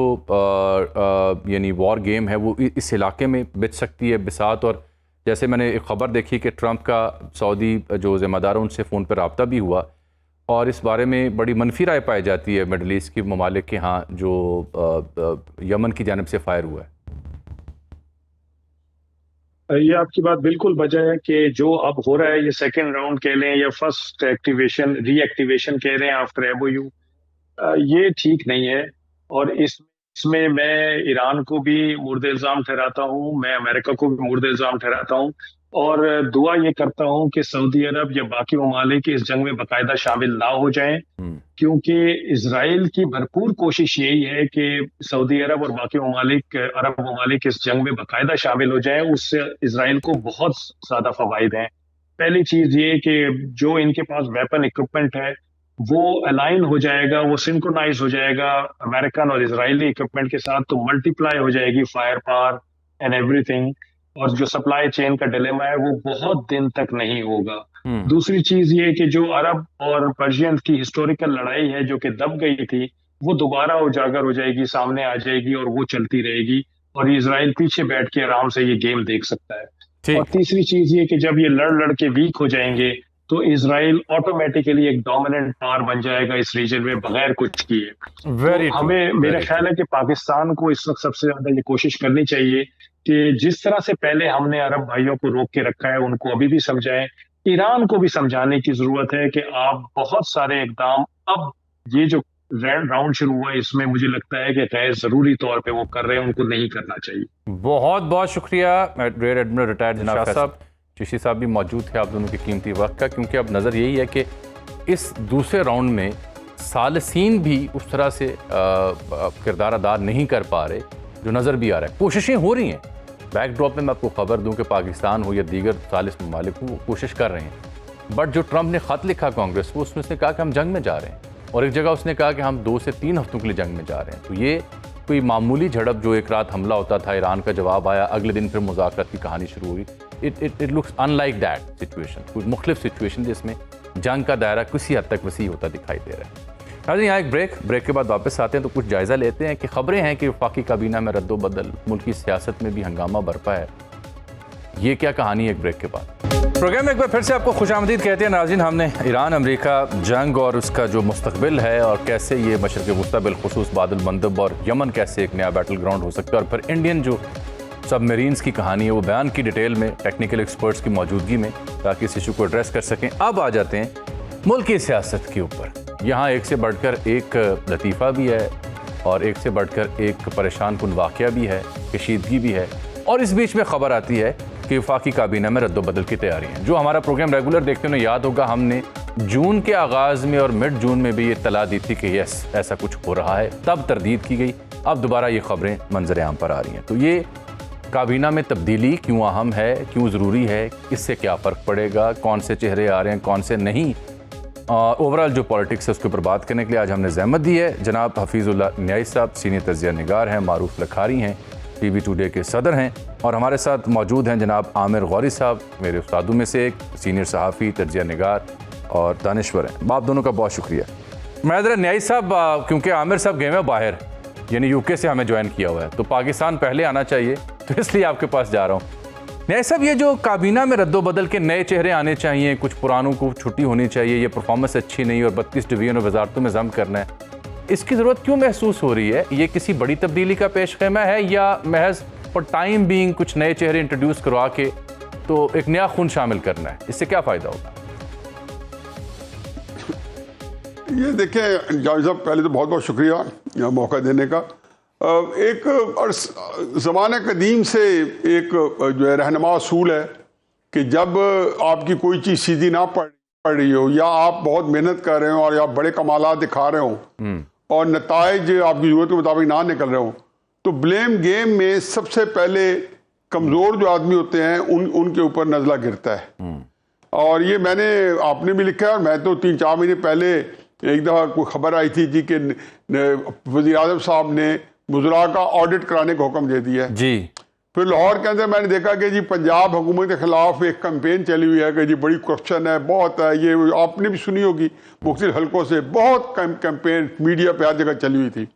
यानी वॉर गेम है वो इस इलाके में बिछ सकती है बिसात। और जैसे मैंने एक ख़बर देखी कि ट्रंप का सऊदी जो ज़िम्मेदार उनसे फ़ोन पर रब्ता भी हुआ और इस बारे में बड़ी मनफी राय पाई जाती है मिडल ईस्ट के ममालिक के यहाँ जो यमन की जानिब से फायर हुआ है।
ये आपकी बात बिल्कुल वजह है कि जो अब हो रहा है, ये सेकेंड राउंड कह लें या फर्स्ट एक्टिवेशन रीएक्टिवेशन कह रहे हैं आफ्टर एमओयू, ये ठीक नहीं है। और इसमें मैं ईरान को भी मुर्द इल्जाम ठहराता हूँ, मैं अमेरिका को भी मुर्द इल्जाम ठहराता हूँ और दुआ ये करता हूँ कि सऊदी अरब या बाकी ममालिक इस जंग में बाकायदा शामिल ना हो जाएं, क्योंकि इजराइल की भरपूर कोशिश यही है कि सऊदी अरब और बाकी ममालिक, अरब ममालिक इस जंग में बाकायदा शामिल हो जाएं। उससे इजराइल को बहुत ज्यादा फवायद हैं। पहली चीज ये कि जो इनके पास वेपन इक्विपमेंट है वो अलाइन हो जाएगा, वो सिंक्रोनाइज हो जाएगा अमेरिकन और इजरायली इक्विपमेंट के साथ, तो मल्टीप्लाई हो जाएगी फायर पावर एंड एवरीथिंग। और जो सप्लाई चेन का डिलेमा है वो बहुत दिन तक नहीं होगा। दूसरी चीज ये कि जो अरब और पर्शियन की हिस्टोरिकल लड़ाई है जो कि दब गई थी, वो दोबारा उजागर हो जाएगी, सामने आ जाएगी और वो चलती रहेगी और इजराइल पीछे बैठ के आराम से ये गेम देख सकता है। और तीसरी चीज ये कि जब ये लड़ के वीक हो जाएंगे तो इजराइल ऑटोमेटिकली एक डोमिनेंट पावर बन जाएगा इस रीजन में बगैर कुछ किए। तो हमें, मेरा ख्याल है कि पाकिस्तान को इस वक्त सबसे ज्यादा ये कोशिश करनी चाहिए कि जिस तरह से पहले हमने अरब भाइयों को रोक के रखा है उनको अभी भी समझाएं। ईरान को भी समझाने की जरूरत है कि आप बहुत सारे इकदाम, अब ये जो राउंड शुरू हुआ है इसमें मुझे लगता है कि गैर जरूरी तौर पे वो कर रहे हैं, उनको नहीं करना चाहिए।
बहुत बहुत शुक्रिया रेयर एडमिरल रिटायर्ड जनाब साहब, चिश्ती साहब भी मौजूद थे आप दोनों के कीमती वक्त का, क्योंकि अब नज़र यही है कि इस दूसरे राउंड में सालसीन भी उस तरह से किरदार अदा नहीं कर पा रहे जो नज़र भी आ रहा है। कोशिशें हो रही हैं बैकड्रॉप में, मैं आपको खबर दूं कि पाकिस्तान हो या दीगर सालिस ममालिक हो, वो कोशिश कर रहे हैं। बट जो ट्रंप ने ख़त लिखा कांग्रेस को, उसमें उसने कहा कि हम जंग में जा रहे हैं और एक जगह उसने कहा कि हम 2 से 3 हफ्तों के लिए जंग में जा रहे हैं। तो ये कोई मामूली झड़प जो एक रात हमला होता था, ईरान का जवाब आया, अगले दिन फिर मुज़ाकरात की कहानी शुरू हुई, it looks unlike that situation. कुछ मुख्तलिफ सिचुएशन जिसमें जंग का दायरा किसी हद तक वसी होता दिखाई दे रहा है। नाज़रीन, यहाँ एक ब्रेक के बाद वापस आते हैं तो कुछ जायज़ा लेते हैं कि खबरें हैं कि वफाकी काबीना में रद्दोबदल, मुल्क की सियासत में भी हंगामा बरपा है। ये क्या कहानी है, एक ब्रेक के बाद। प्रोग्राम में एक बार फिर से आपको खुशामदीद कहते हैं नाज़रीन। हमने ईरान अमेरिका जंग और उसका जो मुस्तकबिल है और कैसे ये मशरक़ वस्ता बिलखुसूस बादल मंदब और यमन कैसे एक नया बैटल ग्राउंड हो सकता है, और फिर इंडियन जो सबमरीन्स की कहानी है वो बयान की डिटेल में टेक्निकल एक्सपर्ट्स की मौजूदगी में, ताकि इस इशू को एड्रेस कर सकें। अब आ जाते हैं मुल्क की सियासत के ऊपर। यहाँ एक से बढ़कर एक लतीफ़ा भी है और एक से बढ़कर एक परेशान कुन वाक़या भी है, कशीदगी भी है, और इस बीच में ख़बर आती है कि वफाकी काबीना में रद्दोबदल की तैयारी है। जो हमारा प्रोग्राम रेगुलर देखते उन्हें याद होगा, हमने जून के आगाज़ में और मिड जून में भी ये इत्तला दी थी कि यस ऐसा कुछ हो रहा है, तब तरदीद की गई। अब दोबारा ये ख़बरें मंजर आम पर आ रही हैं। तो ये काबीना में तब्दीली क्यों अहम है, क्यों ज़रूरी है, इससे क्या फ़र्क पड़ेगा, कौन से चेहरे आ रहे हैं, कौन से नहीं, ओवरऑल जो पॉलिटिक्स है उसके ऊपर बात करने के लिए आज हमने ज़हमत दी है। जनाब हफीज़ुल्लाह न्याई साहब सीनियर तजिया निगार हैं, मारूफ लखारी हैं, TV टुडे के सदर हैं, और हमारे साथ मौजूद हैं जनाब आमिर गौरी साहब, मेरे उस्तादों में से एक, सीनियर सहाफ़ी, तजिया निगार और दानिश्वर हैं। आप दोनों का बहुत शुक्रिया। मैं ज़रा न्याई साहब, क्योंकि आमिर साहब गए हैं बाहर, यानी UK से हमें ज्वाइन किया हुआ है, तो पाकिस्तान पहले आना चाहिए, तो इसलिए आपके पास जा रहा हूँ। न्याय साहब, ये जो काबीना में रद्दोबदल के नए चेहरे आने चाहिए, कुछ पुरानों को छुट्टी होनी चाहिए, ये परफॉर्मेंस अच्छी नहीं और 32 डिवीजन और वजारतों में जम करना है, इसकी ज़रूरत क्यों महसूस हो रही है? ये किसी बड़ी तब्दीली का पेश ख़ैमा है या महज फॉर टाइम बीइंग कुछ नए चेहरे इंट्रोड्यूस करवा के तो एक नया खून शामिल करना है? इससे क्या फ़ायदा होगा?
ये देखें जावेद साहब, पहले तो बहुत बहुत शुक्रिया मौका देने का। एक ज़माने कदीम से एक जो है रहनुमा असूल है कि जब आपकी कोई चीज़ सीधी ना पड़ रही हो, या आप बहुत मेहनत कर रहे हो और आप बड़े कमालात दिखा रहे हो और नताइज आपकी ज़रूरत के मुताबिक ना निकल रहे हो, तो ब्लेम गेम में सबसे पहले कमज़ोर जो आदमी होते हैं उनके ऊपर नज़ला गिरता है। और ये मैंने आपने भी लिखा है, और मैं तो 3-4 महीने पहले एक दफ़ा कोई खबर आई थी जी कि वज़ीर आज़म साहब ने वज़रा का ऑडिट कराने का हुक्म दे दिया है
जी।
फिर लाहौर के अंदर मैंने देखा कि जी पंजाब हुकूमत के खिलाफ एक कैंपेन चली हुई है कि जी बड़ी करप्शन है, बहुत है, ये आपने भी सुनी होगी मुख्तलिफ हलकों से, बहुत कैंपेन मीडिया पे हर जगह चली हुई थी।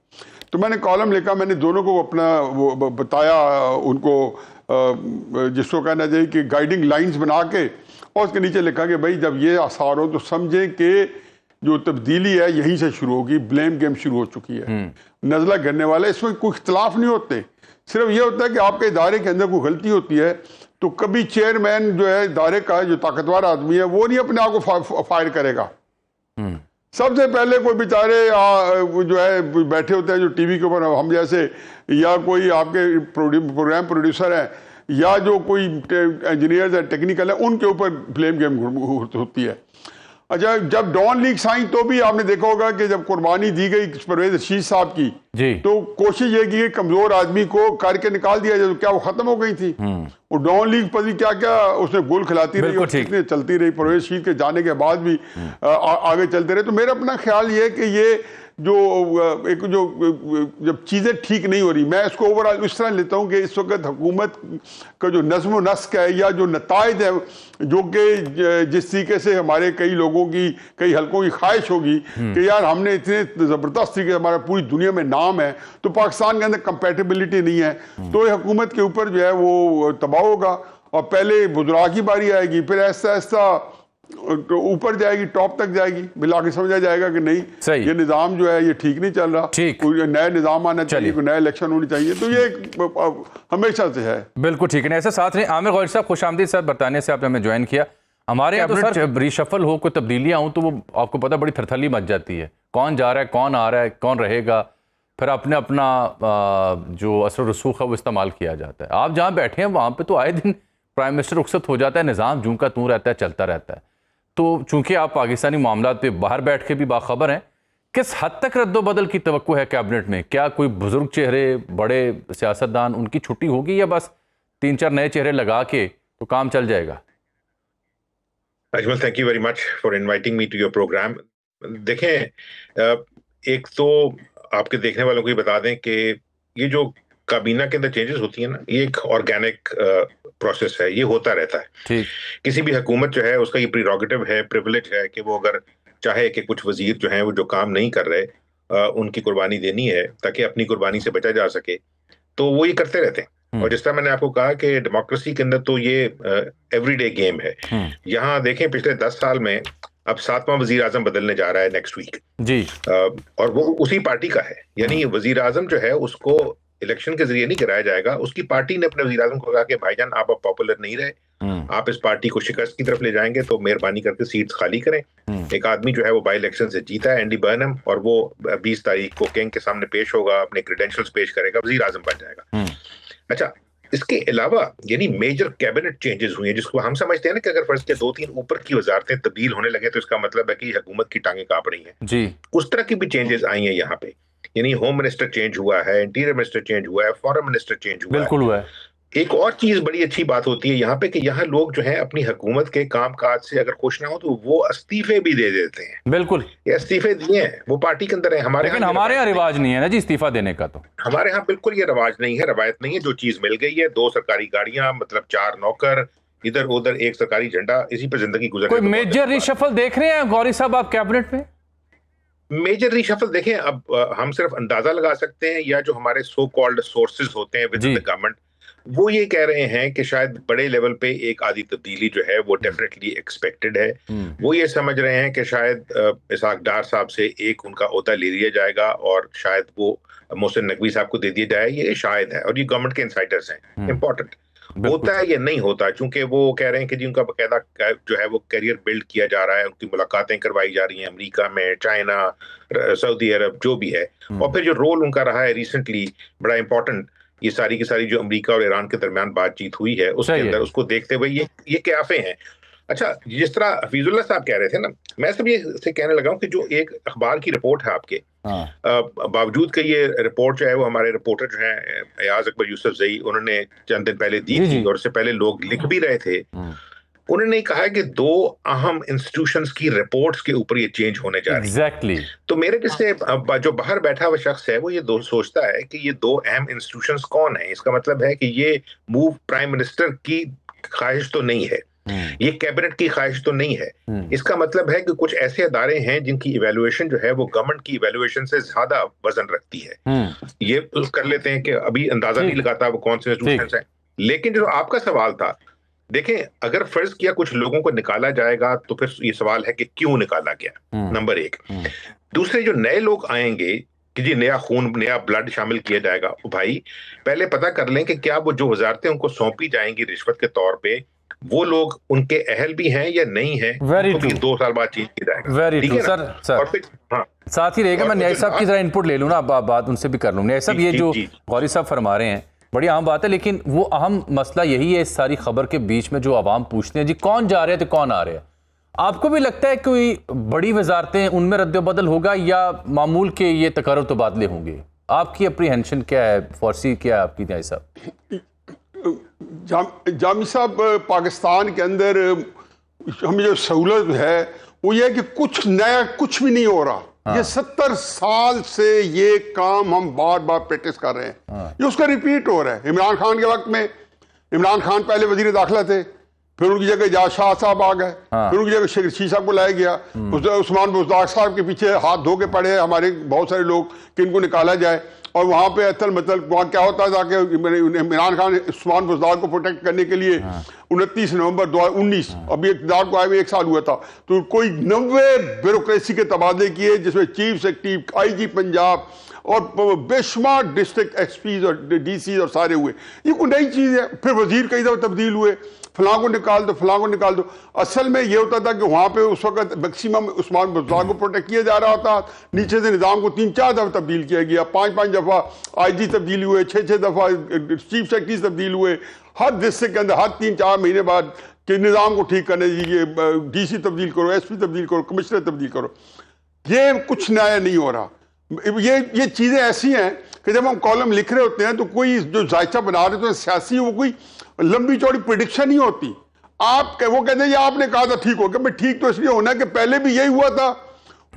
तो मैंने कॉलम लिखा, मैंने दोनों को अपना वो बताया उनको, जिसको कहना चाहिए कि गाइडिंग लाइंस बना के, और उसके नीचे लिखा कि भाई जब ये आसार हो तो समझें कि जो तब्दीली है यहीं से शुरू होगी, ब्लेम गेम शुरू हो चुकी है, नज़ला गिरने वाला है। इसमें कोई इख्तलाफ नहीं होते, सिर्फ ये होता है कि आपके इदारे के अंदर कोई गलती होती है तो कभी चेयरमैन जो है इदारे का, जो ताकतवर आदमी है, वो नहीं अपने आप को फायर करेगा। सबसे पहले कोई बेचारे जो है बैठे होते हैं जो टीवी के ऊपर हम जैसे, या कोई आपके प्रोग्राम प्रोड्यूसर है, या जो कोई इंजीनियर है, टेक्निकल है, उनके ऊपर ब्लेम गेम होती है। अच्छा, जब डॉन लीग्स आई तो भी आपने देखा होगा कि जब कुर्बानी दी गई परवेज रशीद साहब की
जी,
तो कोशिश ये की कमजोर आदमी को करके निकाल दिया जाए, तो क्या वो खत्म हो गई थी? वो डॉन लीग पर भी क्या क्या उसने गोल खिलाती रही और कितने चलती रही, परवेज रशीद के जाने के बाद भी आगे चलते रहे। तो मेरा अपना ख्याल ये है कि ये जो एक जो जब चीज़ें ठीक नहीं हो रही, मैं इसको ओवरऑल इस तरह लेता हूँ कि इस वक्त हुकूमत का जो नज़्म व नस्क है या जो नताइज है, जो कि जिस तरीके से हमारे कई लोगों की, कई हलकों की ख्वाहिश होगी कि यार हमने इतने ज़बरदस्त तरीके से, हमारा पूरी दुनिया में नाम है, तो पाकिस्तान के अंदर कंपेटिबिलिटी नहीं है, तो ये हुकूमत के ऊपर जो है वो तबाह होगा, और पहले बुजुर्ग की बारी आएगी, फिर ऐसा ऐसा ऊपर जाएगी, टॉप तक जाएगी, मिला के समझा जाएगा कि नहीं ये निज़ाम जो है ये ठीक नहीं चल रहा, कोई नया निज़ाम आना चाहिए, कोई नया इलेक्शन होनी चाहिए। तो ये हमेशा से है।
बिल्कुल ठीक है। ऐसे साथ रहे आमिर गौहरी साहब, खुशामदीद सर, बरतानिया से आपने हमें ज्वाइन किया। हमारे यहाँ तो सर रिशफल हो, कोई तब्दीलियाँ हों तो वो आपको पता बड़ी थरथली मच जाती है, कौन जा रहा है, कौन आ रहा है, कौन रहेगा, फिर अपने अपना जो असर रसूख है वो इस्तेमाल किया जाता है। आप जहाँ बैठे हैं वहाँ पर तो आए दिन प्राइम मिनिस्टर रुखसत हो जाता है, निज़ाम जूं का तूं रहता है, चलता रहता है। तो चूंकि आप पाकिस्तानी मामलात पे बाहर बैठ के भी बाखबर हैं, किस हद तक रद्दोबदल की तवक्को है कैबिनेट में? क्या कोई बुजुर्ग चेहरे, बड़े सियासतदान, उनकी छुट्टी होगी, या बस 3-4 नए चेहरे लगा के तो काम चल जाएगा?
Ajmal, thank you very much for inviting me to your programme. देखें, एक तो आपके देखने वालों को ये बता दें कि ये जो काबीना के अंदर चेंजेस होती है ना, ये एक ऑर्गेनिक प्रोसेस है, ये होता रहता है।
ठीक।
किसी भी हुकूमत जो है उसका ये प्रीरोगेटिव है, प्रिविलेज है कि वो अगर चाहे कि कुछ वजीर जो हैं वो जो काम नहीं कर रहे, उनकी कुर्बानी देनी है ताकि अपनी कुर्बानी से बचा जा सके, तो वो ये करते रहते हैं। और जिस तरह मैंने आपको कहा कि डेमोक्रेसी के अंदर तो ये एवरीडे गेम है। यहाँ देखें, पिछले 10 साल में अब 7वां वजीर आजम बदलने जा रहा है नेक्स्ट वीक
जी,
और वो उसी पार्टी का है। यानी वजीर आजम जो है उसको इलेक्शन के जरिए नहीं कराया जाएगा, उसकी पार्टी ने अपने वजीर आजम को कहा कि भाईजान आप अब पॉपुलर नहीं रहे, आप इस पार्टी को शिकस्त की तरफ ले जाएंगे, तो मेहरबानी करके सीट्स खाली करें। एक आदमी जो है वो बाई इलेक्शन से जीता है, एंडी बर्नम, और वो 20 तारीख को किंग के सामने पेश होगा, अपने क्रेडेंशियल्स पेश करेगा, वजीर आजम बन जाएगा। अच्छा, इसके अलावा यानी मेजर कैबिनेट चेंजेस हुए हैं, जिसको हम समझते हैं ना कि अगर फर्ज के 2-3 ऊपर की वजारतें तब्दील होने लगे तो इसका मतलब है कि हुकूमत की टांगें कांप रही हैं
जी।
उस तरह की भी चेंजेस आई हैं यहाँ पे। यानी होम मिनिस्टर चेंज हुआ है, इंटीरियर मिनिस्टर चेंज हुआ है, फॉरेन मिनिस्टर चेंज हुआ
बिल्कुल हुआ है।
एक और चीज बड़ी अच्छी बात होती है यहाँ पे कि यहाँ लोग जो हैं अपनी हुकूमत के कामकाज से अगर खुश ना हो तो वो इस्तीफे भी दे देते हैं।
बिल्कुल,
ये इस्तीफे दिए हैं, वो पार्टी के अंदर है।
लेकिन हमारे यहाँ रिवाज नहीं है ना जी इस्तीफा देने का, तो
हमारे यहाँ बिल्कुल ये रवाज नहीं है, रवायत नहीं है। जो चीज मिल गई है, 2 सरकारी गाड़ियां, मतलब 4 नौकर, इधर उधर 1 सरकारी झंडा, इसी पर जिंदगी गुजर।
कोई मेजर रिशफल देख रहे हैं गौरी साहब आप कैबिनेट में?
मेजर रिशफल देखें, अब हम सिर्फ अंदाजा लगा सकते हैं, या जो हमारे सो कॉल्ड सोर्सेज होते हैं विद इन द गवर्नमेंट, वो ये कह रहे हैं कि शायद बड़े लेवल पे एक आधी तब्दीली जो है वो डेफिनेटली एक्सपेक्टेड है। वो ये समझ रहे हैं कि शायद इसहाक डार साहब से एक उनका ओहदा ले लिया जाएगा और शायद वो मोहसिन नकवी साहब को दे दिया जाए, ये शायद है, और ये गवर्नमेंट के इनसाइडर्स हैं। इंपॉर्टेंट होता है ये नहीं होता, क्योंकि वो कह रहे हैं कि जी उनका बकायदा जो है वो करियर बिल्ड किया जा रहा है, उनकी मुलाकातें करवाई जा रही हैं अमेरिका में, चाइना, सऊदी अरब, जो भी है। और फिर जो रोल उनका रहा है रिसेंटली बड़ा इंपॉर्टेंट, ये सारी की सारी जो अमेरिका और ईरान के दरमियान बातचीत हुई है उसके अंदर, उसको देखते हुए ये क्याफे हैं। अच्छा, जिस तरह हफीजुल्लाह साहब कह रहे थे ना, मैं सब ये से कहने लगा हूं कि जो एक अखबार की रिपोर्ट है आपके, बावजूद कि ये रिपोर्ट जो है वो हमारे रिपोर्टर जो है अयाज अकबर यूसुफ जई, उन्होंने चंद दिन पहले दी थी और उससे पहले लोग लिख भी रहे थे, उन्होंने कहा है कि 2 अहम इंस्टीट्यूशंस की रिपोर्ट्स के ऊपर ये चेंज होने जा रही है।
एग्जैक्टली।
तो मेरे जैसे जो बाहर बैठा हुआ शख्स है वो ये सोचता है कि ये 2 अहम इंस्टीट्यूशंस कौन है। इसका मतलब है कि ये मूव प्राइम मिनिस्टर की ख्वाहिश तो नहीं है, ये कैबिनेट की ख्वाहिश तो नहीं है। इसका मतलब है कि कुछ ऐसे अदारे हैं जिनकी इवैल्यूएशन जो है वो गवर्नमेंट की इवैल्यूएशन से ज्यादा वजन रखती है। ये कर लेते हैं कि अभी अंदाजा नहीं लगाता वो कौन से इंस्टीट्यूशंस हैं। लेकिन जो आपका सवाल था, देखें, अगर फर्ज किया कुछ लोगों को निकाला जाएगा तो फिर ये सवाल है कि क्यों निकाला गया, नंबर 1। दूसरे, जो नए लोग आएंगे कि जी नया खून, नया ब्लड शामिल किया जाएगा, भाई पहले पता कर लें कि क्या वो जो वजारतें उनको सौंपी जाएंगी रिश्वत के तौर पे, वो लोग उनके अहल भी हैं या नहीं है। तो भी 2 साल बाद चेंज किया जाएगा।
Very true sir.
और फिर
साथ ही रहेगा, मैं न्याय साहब की जरा इनपुट ले लूँ ना, बात उनसे भी कर लूँ। न्याय साहब, ये जो गौरी साहब फरमा रहे हैं बड़ी अहम बात है, लेकिन वो अहम मसला यही है इस सारी खबर के बीच में जो आवाम पूछते हैं जी कौन जा रहे हैं तो कौन आ रहे हैं। आपको भी लगता है कोई बड़ी वजारतें उनमें रद्द-ओ-बदल होगा या मामूल के ये तकर्रुर तबादले होंगे? आपकी अप्रीहेंशन क्या है, फॉरसी क्या है आपकी न्याय साहब?
जामी साहब, पाकिस्तान के अंदर हमें जो सहूलत है वो ये है कि कुछ नया कुछ भी नहीं हो रहा। ये 70 साल से ये काम हम बार बार प्रैक्टिस कर रहे हैं। ये उसका रिपीट हो रहा है। इमरान खान के वक्त में, इमरान खान पहले वजीर दाखिला थे, फिर उनकी जगह एजाज शाह साहब आ गए, फिर उनकी जगह शेख रशीद साहब को लाया गया। उस्मान बुज़दार साहब के पीछे हाथ धो के पड़े हमारे बहुत सारे लोग कि इनको निकाला जाए। और वहाँ पे असल मतलब वहाँ क्या होता था कि इमरान खान उस्मान बुज़दार को प्रोटेक्ट करने के लिए 29 नवंबर 2019, अभी इक़्तिदार को आए हुए 1 साल हुआ था, तो कोई 90 ब्यूरोक्रेसी के तबादले किए, जिसमें चीफ सेक्रेटरी, IG पंजाब और बेशुमार डिस्ट्रिक्ट XPs और DC और सारे हुए। ये कोई नई चीज़ है। फिर वजीर कई दफ़ा तब्दील हुए, फलां को निकाल दो, फलां को निकाल दो। असल में ये होता था कि वहाँ पे उस वक्त मैक्सिमम उस्मान बुज़दार को प्रोटेक्ट किया जा रहा था। नीचे से निज़ाम को 3-4 दफ़ा तब्दील किया गया, 5-5 दफ़ा IG तब्दील हुए, 6-6 दफ़ा चीफ सेक्रेटरी तब्दील हुए। हर डिस्ट्रिक्ट के अंदर हर 3-4 महीने बाद कि निज़ाम को ठीक करने दीजिए, DC तब्दील करो, SP तब्दील करो, कमिश्नर तब्दील करो। ये कुछ नया नहीं हो रहा। ये चीज़ें ऐसी हैं कि जब हम कॉलम लिख रहे होते हैं तो कोई जो जायचा बना रहे होते हैं सियासी, वो कोई लंबी चौड़ी प्रेडिक्शन नहीं होती। आप वो कहते हैं आपने कहा था ठीक हो गया, मैं ठीक तो इसलिए होना है कि पहले भी यही हुआ था,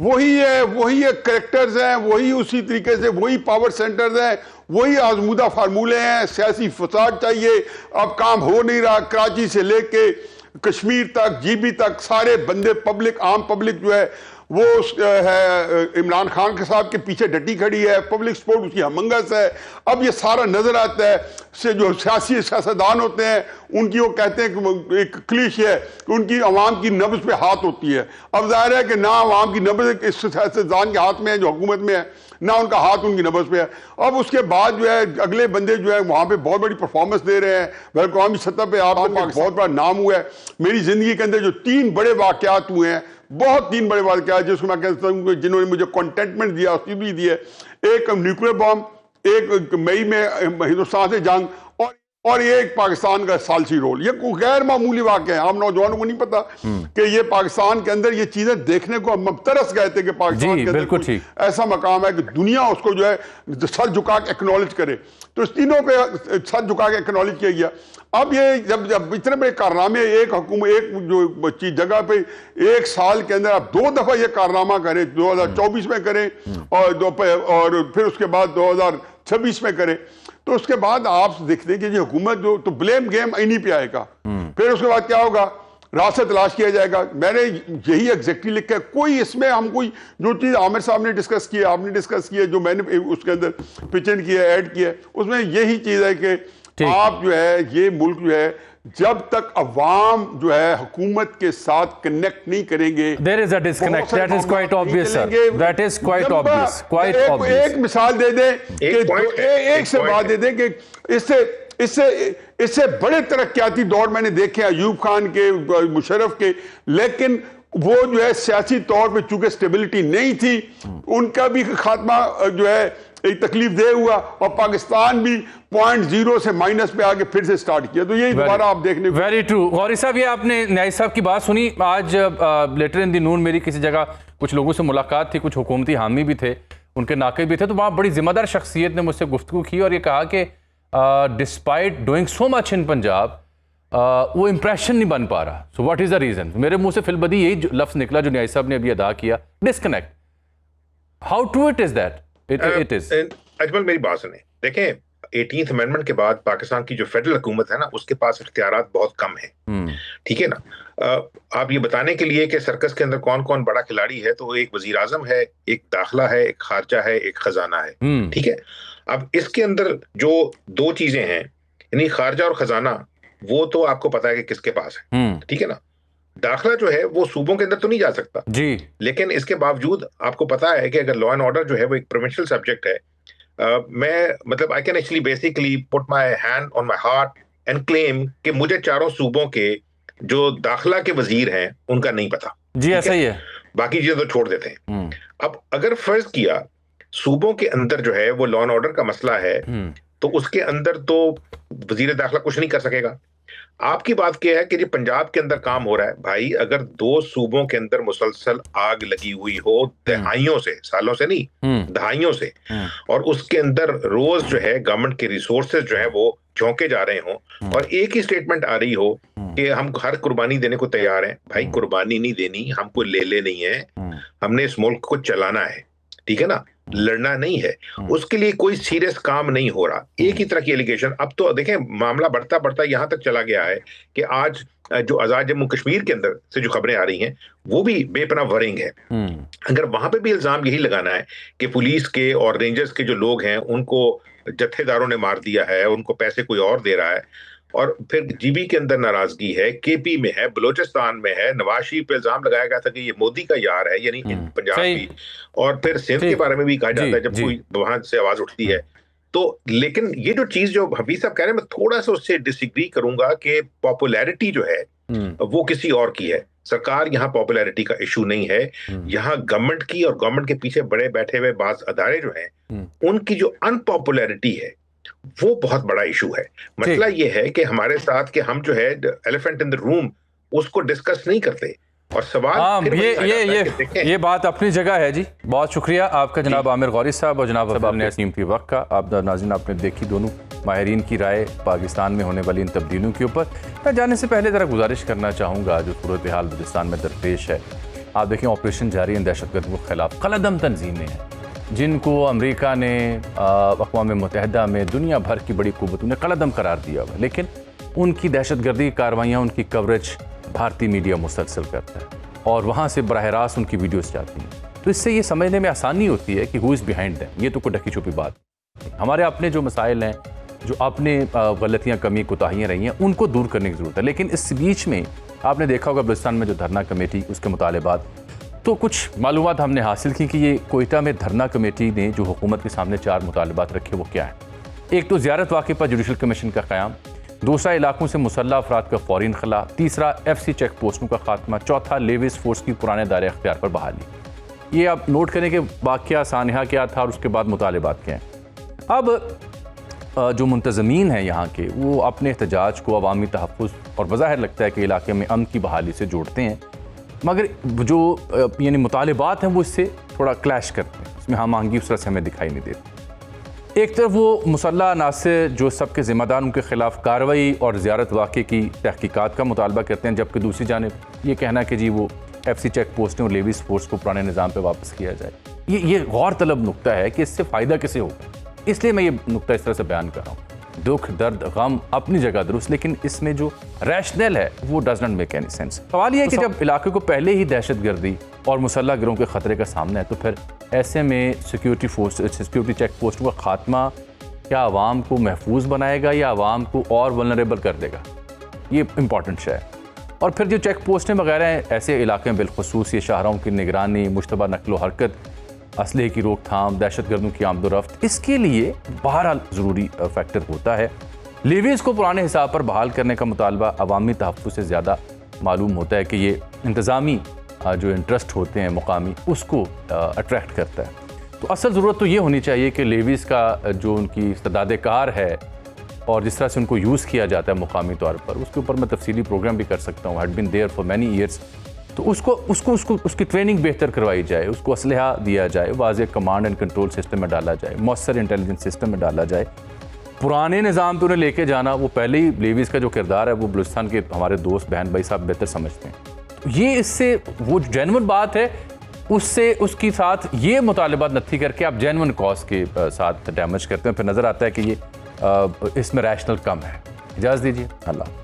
वही है करेक्टर्स हैं, वही उसी तरीके से वही पावर सेंटर्स हैं, वही आजमूदा फार्मूले हैं। सियासी फसाद चाहिए, अब काम हो नहीं रहा। कराची से लेके कश्मीर तक, GB तक सारे बंदे पब्लिक, आम पब्लिक जो है वो है इमरान खान के साहब के पीछे डटी खड़ी है, पब्लिक सपोर्ट उसकी हमंगस है। अब ये सारा नजर आता है से जो सियासतदान होते हैं उनकी, वो कहते हैं कि एक क्लिश है कि उनकी अवाम की नब्ज पे हाथ होती है। अब जाहिर है कि ना अवाम की नब्ज इस सियासतदान के हाथ में है जो हुकूमत में है, ना उनका हाथ उनकी नब्ज पे है। अब उसके बाद जो है अगले बंदे जो है वहाँ पे बहुत बड़ी परफॉर्मेंस दे रहे हैं, वैश्विक सतह पे आपका बहुत बड़ा नाम हुआ है। मेरी जिंदगी के अंदर जो 3 बड़े वाकयात हुए हैं, बहुत 3 बड़े वाकयात जिसको मैं कहता हूँ जिन्होंने मुझे कंटेंटमेंट दिया, भी दिया। एक न्यूक्लियर बॉम्ब, एक मई में हिंदुस्तान से जंग, और ये एक पाकिस्तान का सालसी रोल। ये कोई गैर मामूली वाक़या है। हम नौजवानों को नहीं पता कि ये पाकिस्तान के अंदर ये चीजें देखने को हम तरस गए थे कि पाकिस्तान के अंदर ऐसा मकाम है कि दुनिया उसको जो है सर झुका के एक्नॉलेज करे। तो इस तीनों पे सर झुका के एक्नॉलेज किया गया। अब ये जब इतने बड़े कारनामे एक हुकूमत, एक जो चीज जगह पे 1 साल के अंदर आप 2 दफा ये कारनामा करें, 2024 में करें और फिर उसके बाद 2026 में करें, तो उसके बाद आप देखते हैं कि ये हुकूमत जो, तो ब्लेम गेम इन्हीं पे आएगा। फिर उसके बाद क्या होगा, राह से तलाश किया जाएगा। मैंने यही एग्जैक्टली लिखा है। कोई इसमें हम कोई जो चीज़ आमिर साहब ने डिस्कस किया, आपने डिस्कस किया, जो मैंने उसके अंदर पिचन किया, ऐड किया, उसमें यही चीज़ है कि आप जो है ये मुल्क जो है जब तक अवाम जो है हुकूमत के साथ कनेक्ट नहीं करेंगे,
there is a disconnect, that is quite obvious sir, that is quite obvious, quite obvious।
एक मिसाल दे दें कि एक से बात दे दें कि इससे बड़े तरक्याती दौर मैंने देखे अयूब खान के, मुशर्रफ के, लेकिन वो जो है सियासी तौर पे चूंकि स्टेबिलिटी नहीं थी, उनका भी खात्मा जो है एक तकलीफ दे हुआ, और पाकिस्तान भी 0.0 से माइनस पे आके फिर से स्टार्ट किया। तो यही दोबारा आप देखने को।
Very true. गौरी साहब, ये आपने न्याय साहब की बात सुनी। आज लेटर इन द नून मेरी किसी जगह कुछ लोगों से मुलाकात थी, कुछ हुकूमती हामी भी थे, उनके नाक़िद भी थे, तो वहाँ बड़ी जिम्मेदार शख्सियत ने मुझसे गुफ्तगू की और ये कहा कि despite doing so much in Punjab, वो इम्प्रेशन नहीं बन पा रहा। So what is the reason? मेरे मुंह से फिलबदी यही लफ्ज़ निकला जो न्याय साहब ने अभी अदा किया, disconnect. How true it is that? It is
Ajmal, मेरी बात सुने, देखें 18th अमेंडमेंट के बाद पाकिस्तान की जो फेडरल हुकूमत है ना, उसके पास इख्तियारात बहुत कम है, ठीक है ना। आप ये बताने के लिए कि सर्कस के अंदर कौन कौन बड़ा खिलाड़ी है, तो एक वजीर आजम है, एक दाखिला है, एक खारजा है, एक खजाना है, ठीक है। अब इसके अंदर जो दो चीजें हैं, यानी खारजा और खजाना, वो तो आपको पता है कि किसके पास है, ठीक है ना। दाखिला जो है वो सूबों के अंदर तो नहीं जा सकता
जी,
लेकिन इसके बावजूद आपको पता है कि अगर लॉ एंड ऑर्डर जो है वो एक प्रोविंशियल सब्जेक्ट है, मैं मतलब I can actually basically put my hand on my heart and claim कि मुझे चारों सूबों के जो दाखिला के वजीर हैं उनका नहीं पता।
जी ऐसा ही है,
बाकी चीजें तो छोड़ देते हैं। अब अगर फर्ज किया सूबों के अंदर जो है वो लॉ एंड ऑर्डर का मसला है, तो उसके अंदर तो वजीर दाखिला कुछ नहीं कर सकेगा। आपकी बात क्या है कि जी पंजाब के अंदर काम हो रहा है, भाई अगर दो सूबों के अंदर मुसलसल आग लगी हुई हो दहाइयों से, सालों से नहीं, दहाइयों से, और उसके अंदर रोज जो है गवर्नमेंट के रिसोर्सेज जो है वो झोंके जा रहे हो, और एक ही स्टेटमेंट आ रही हो कि हम हर कुर्बानी देने को तैयार हैं, भाई कुर्बानी नहीं देनी, हमको ले नहीं है, हमने इस मुल्क को चलाना है, ठीक है ना, लड़ना नहीं है। उसके लिए कोई सीरियस काम नहीं हो रहा, एक ही तरह की एलिगेशन। अब तो देखें मामला बढ़ता बढ़ता यहां तक चला गया है कि आज जो आजाद जम्मू कश्मीर के अंदर से जो खबरें आ रही हैं वो भी बेपनाह वरिंग है। अगर वहां पे भी इल्जाम यही लगाना है कि पुलिस के और रेंजर्स के जो लोग हैं उनको जत्थेदारों ने मार दिया है, उनको पैसे कोई और दे रहा है, और फिर जीबी के अंदर नाराजगी है, केपी में है, बलोचिस्तान में है, नवाज शरीफ पे इल्जाम लगाया गया था कि ये मोदी का यार है, यानी पंजाब की, और फिर सिंध के बारे में भी कहा जाता है जब कोई वहां से आवाज उठती है। तो लेकिन ये जो चीज जो हफीज साहब कह रहे हैं, मैं थोड़ा सा उससे डिसएग्री करूंगा कि पॉपुलैरिटी जो है वो किसी और की है। सरकार यहाँ पॉपुलैरिटी का इशू नहीं है, यहाँ गवर्नमेंट की और गवर्नमेंट के पीछे बड़े बैठे हुए बाज अदारे जो हैं उनकी जो अनपॉपुलैरिटी है वो बहुत बड़ा इशू है। मसला ये है कि हमारे साथ कि हम जो है एलिफेंट इन द रूम उसको डिस्कस नहीं करते, और सवाल
ये बात अपनी जगह है जी। बहुत शुक्रिया आपका जनाब आमिर गौरी साहब और जनाब आपने कीमती वक्त का। आप नाज़रीन आपने देखी दोनों माहिरीन की राय पाकिस्तान में होने वाली इन तब्दीलियों के ऊपर। मैं जाने से पहले ज़रा गुजारिश करना चाहूँगा, जो सूरत हाल बलूचिस्तान में दरपेश है, आप देखें ऑपरेशन जारी है दहशतगर्दों के खिलाफ, कलदम तंजीमें हैं जिनको अमेरिका ने अक़वाम मुत्तहिदा में दुनिया भर की बड़ी क़ुव्वतों ने कलदम करार दिया हुआ, लेकिन उनकी दहशतगर्दी कार्रवाइयाँ, उनकी कवरेज भारतीय मीडिया मुसलसल करता है और वहाँ से बराह रास्त उनकी वीडियोस जाती हैं। तो इससे ये समझने में आसानी होती है कि हु इज़ बिहाइंड दैम। ये तो कोई ढकी छुपी बात। हमारे अपने जो मसाइल हैं, जो अपने गलतियाँ, कमी, कोताहियाँ रही हैं, उनको दूर करने की ज़रूरत है। लेकिन इस बीच में आपने देखा होगा बलूचिस्तान में जो धरना कमेटी, उसके मुतालबात, तो कुछ मालूमात हमने हासिल की कि ये कोयटा में धरना कमेटी ने जो हुकूमत के सामने 4 मुतालबात रखे वो क्या है। एक तो ज़ियारत वाक़े पर जुडिशल कमीशन का क़याम, दूसरा इलाकों से मुसल्लह अफराद का फ़ौरी इनखला, तीसरा FC चेक पोस्टों का खात्मा, चौथा लेविस फोर्स की पुराने दायरे अख्तियार पर बहाली। ये आप नोट करें कि वाक़या सानहा क्या था और उसके बाद मुतालबात क्या हैं। अब जो मुंतज़मीन हैं यहाँ के, वो अपने एहतजाज को अवामी तहफ़्फ़ुज़ और बज़ाहिर लगता है कि इलाके में अमन की बहाली से जोड़ते हैं, मगर जो यानी मुतालबात हैं वो इससे थोड़ा क्लैश करते हैं, उसमें हम आहंगी उस तरह से हमें दिखाई नहीं देती। एक तरफ वो मुसल्लह अनासर जो सबके ज़िम्मेदार उनके खिलाफ कार्रवाई और ज़ियारत वाक़े की तहकीकात का मुतालबा करते हैं, जबकि दूसरी जानिब ये कहना कि जी वो FC चेक पोस्टें और लेविस फोर्स को पुराने निज़ाम पे वापस किया जाए, ये गौर तलब नुक्ता है कि इससे फ़ायदा किसे होगा। इसलिए मैं ये नुक्ता इस तरह से बयान कर रहा हूँ। दुख, दर्द, गम अपनी जगह दुरुस्त, लेकिन इसमें जो रैशनल है वो does not make any sense. सवाल ये है कि जब इलाके को पहले ही दहशतगर्दी और मुसल्लह गिरोह के ख़तरे का सामना है, तो फिर ऐसे में सिक्योरिटी चेक पोस्टों का खात्मा क्या आवाम को महफूज बनाएगा या आवाम को और वल्नरेबल कर देगा, ये इंपॉर्टेंट है। और फिर जो चेक पोस्टें वगैरह हैं, ऐसे इलाके में बिलखुसूस ये शाहराहों की निगरानी, मुश्तबा नकलो हरकत, असलहे की रोकथाम, दहशतगर्दों की आमदोरफ्त, इसके लिए बहरहाल ज़रूरी फैक्टर होता है। लेवीज़ को पुराने हिसाब पर बहाल करने का मुतालबा अवामी तहफ़्फ़ुज़ से ज़्यादा मालूम होता है कि ये इंतज़ामी जो इंटरेस्ट होते हैं मुकामी, उसको अट्रैक्ट करता है। तो असल ज़रूरत तो ये होनी चाहिए कि लेवीज़ का जो उनकी इस्तेदाद कार है और जिस तरह से उनको यूज़ किया जाता है मुकामी तौर पर, उसके ऊपर मैं तफसीली प्रोग्राम भी कर सकता हूँ, had been there for many years. तो उसकी ट्रेनिंग बेहतर करवाई जाए, उसको असलहा दिया जाए, वाज़ेह कमांड एंड कंट्रोल सिस्टम में डाला जाए, मौसर इंटेलिजेंस सिस्टम में डाला जाए, पुराने निज़ाम पे उन्हें लेके जाना, वो पहले ही लेवीज़ का जो किरदार है वो बलूचिस्तान के हमारे दोस्त बहन भाई साहब बेहतर समझते हैं। ये इससे वो जेन्युइन बात है, उससे उसकी साथ ये मुतालबात नथी करके आप जेन्युइन कॉज के साथ डैमेज करते हैं, फिर नज़र आता है कि ये इसमें रैशनल कम है। इजाज़त दीजिए, अल्लाह।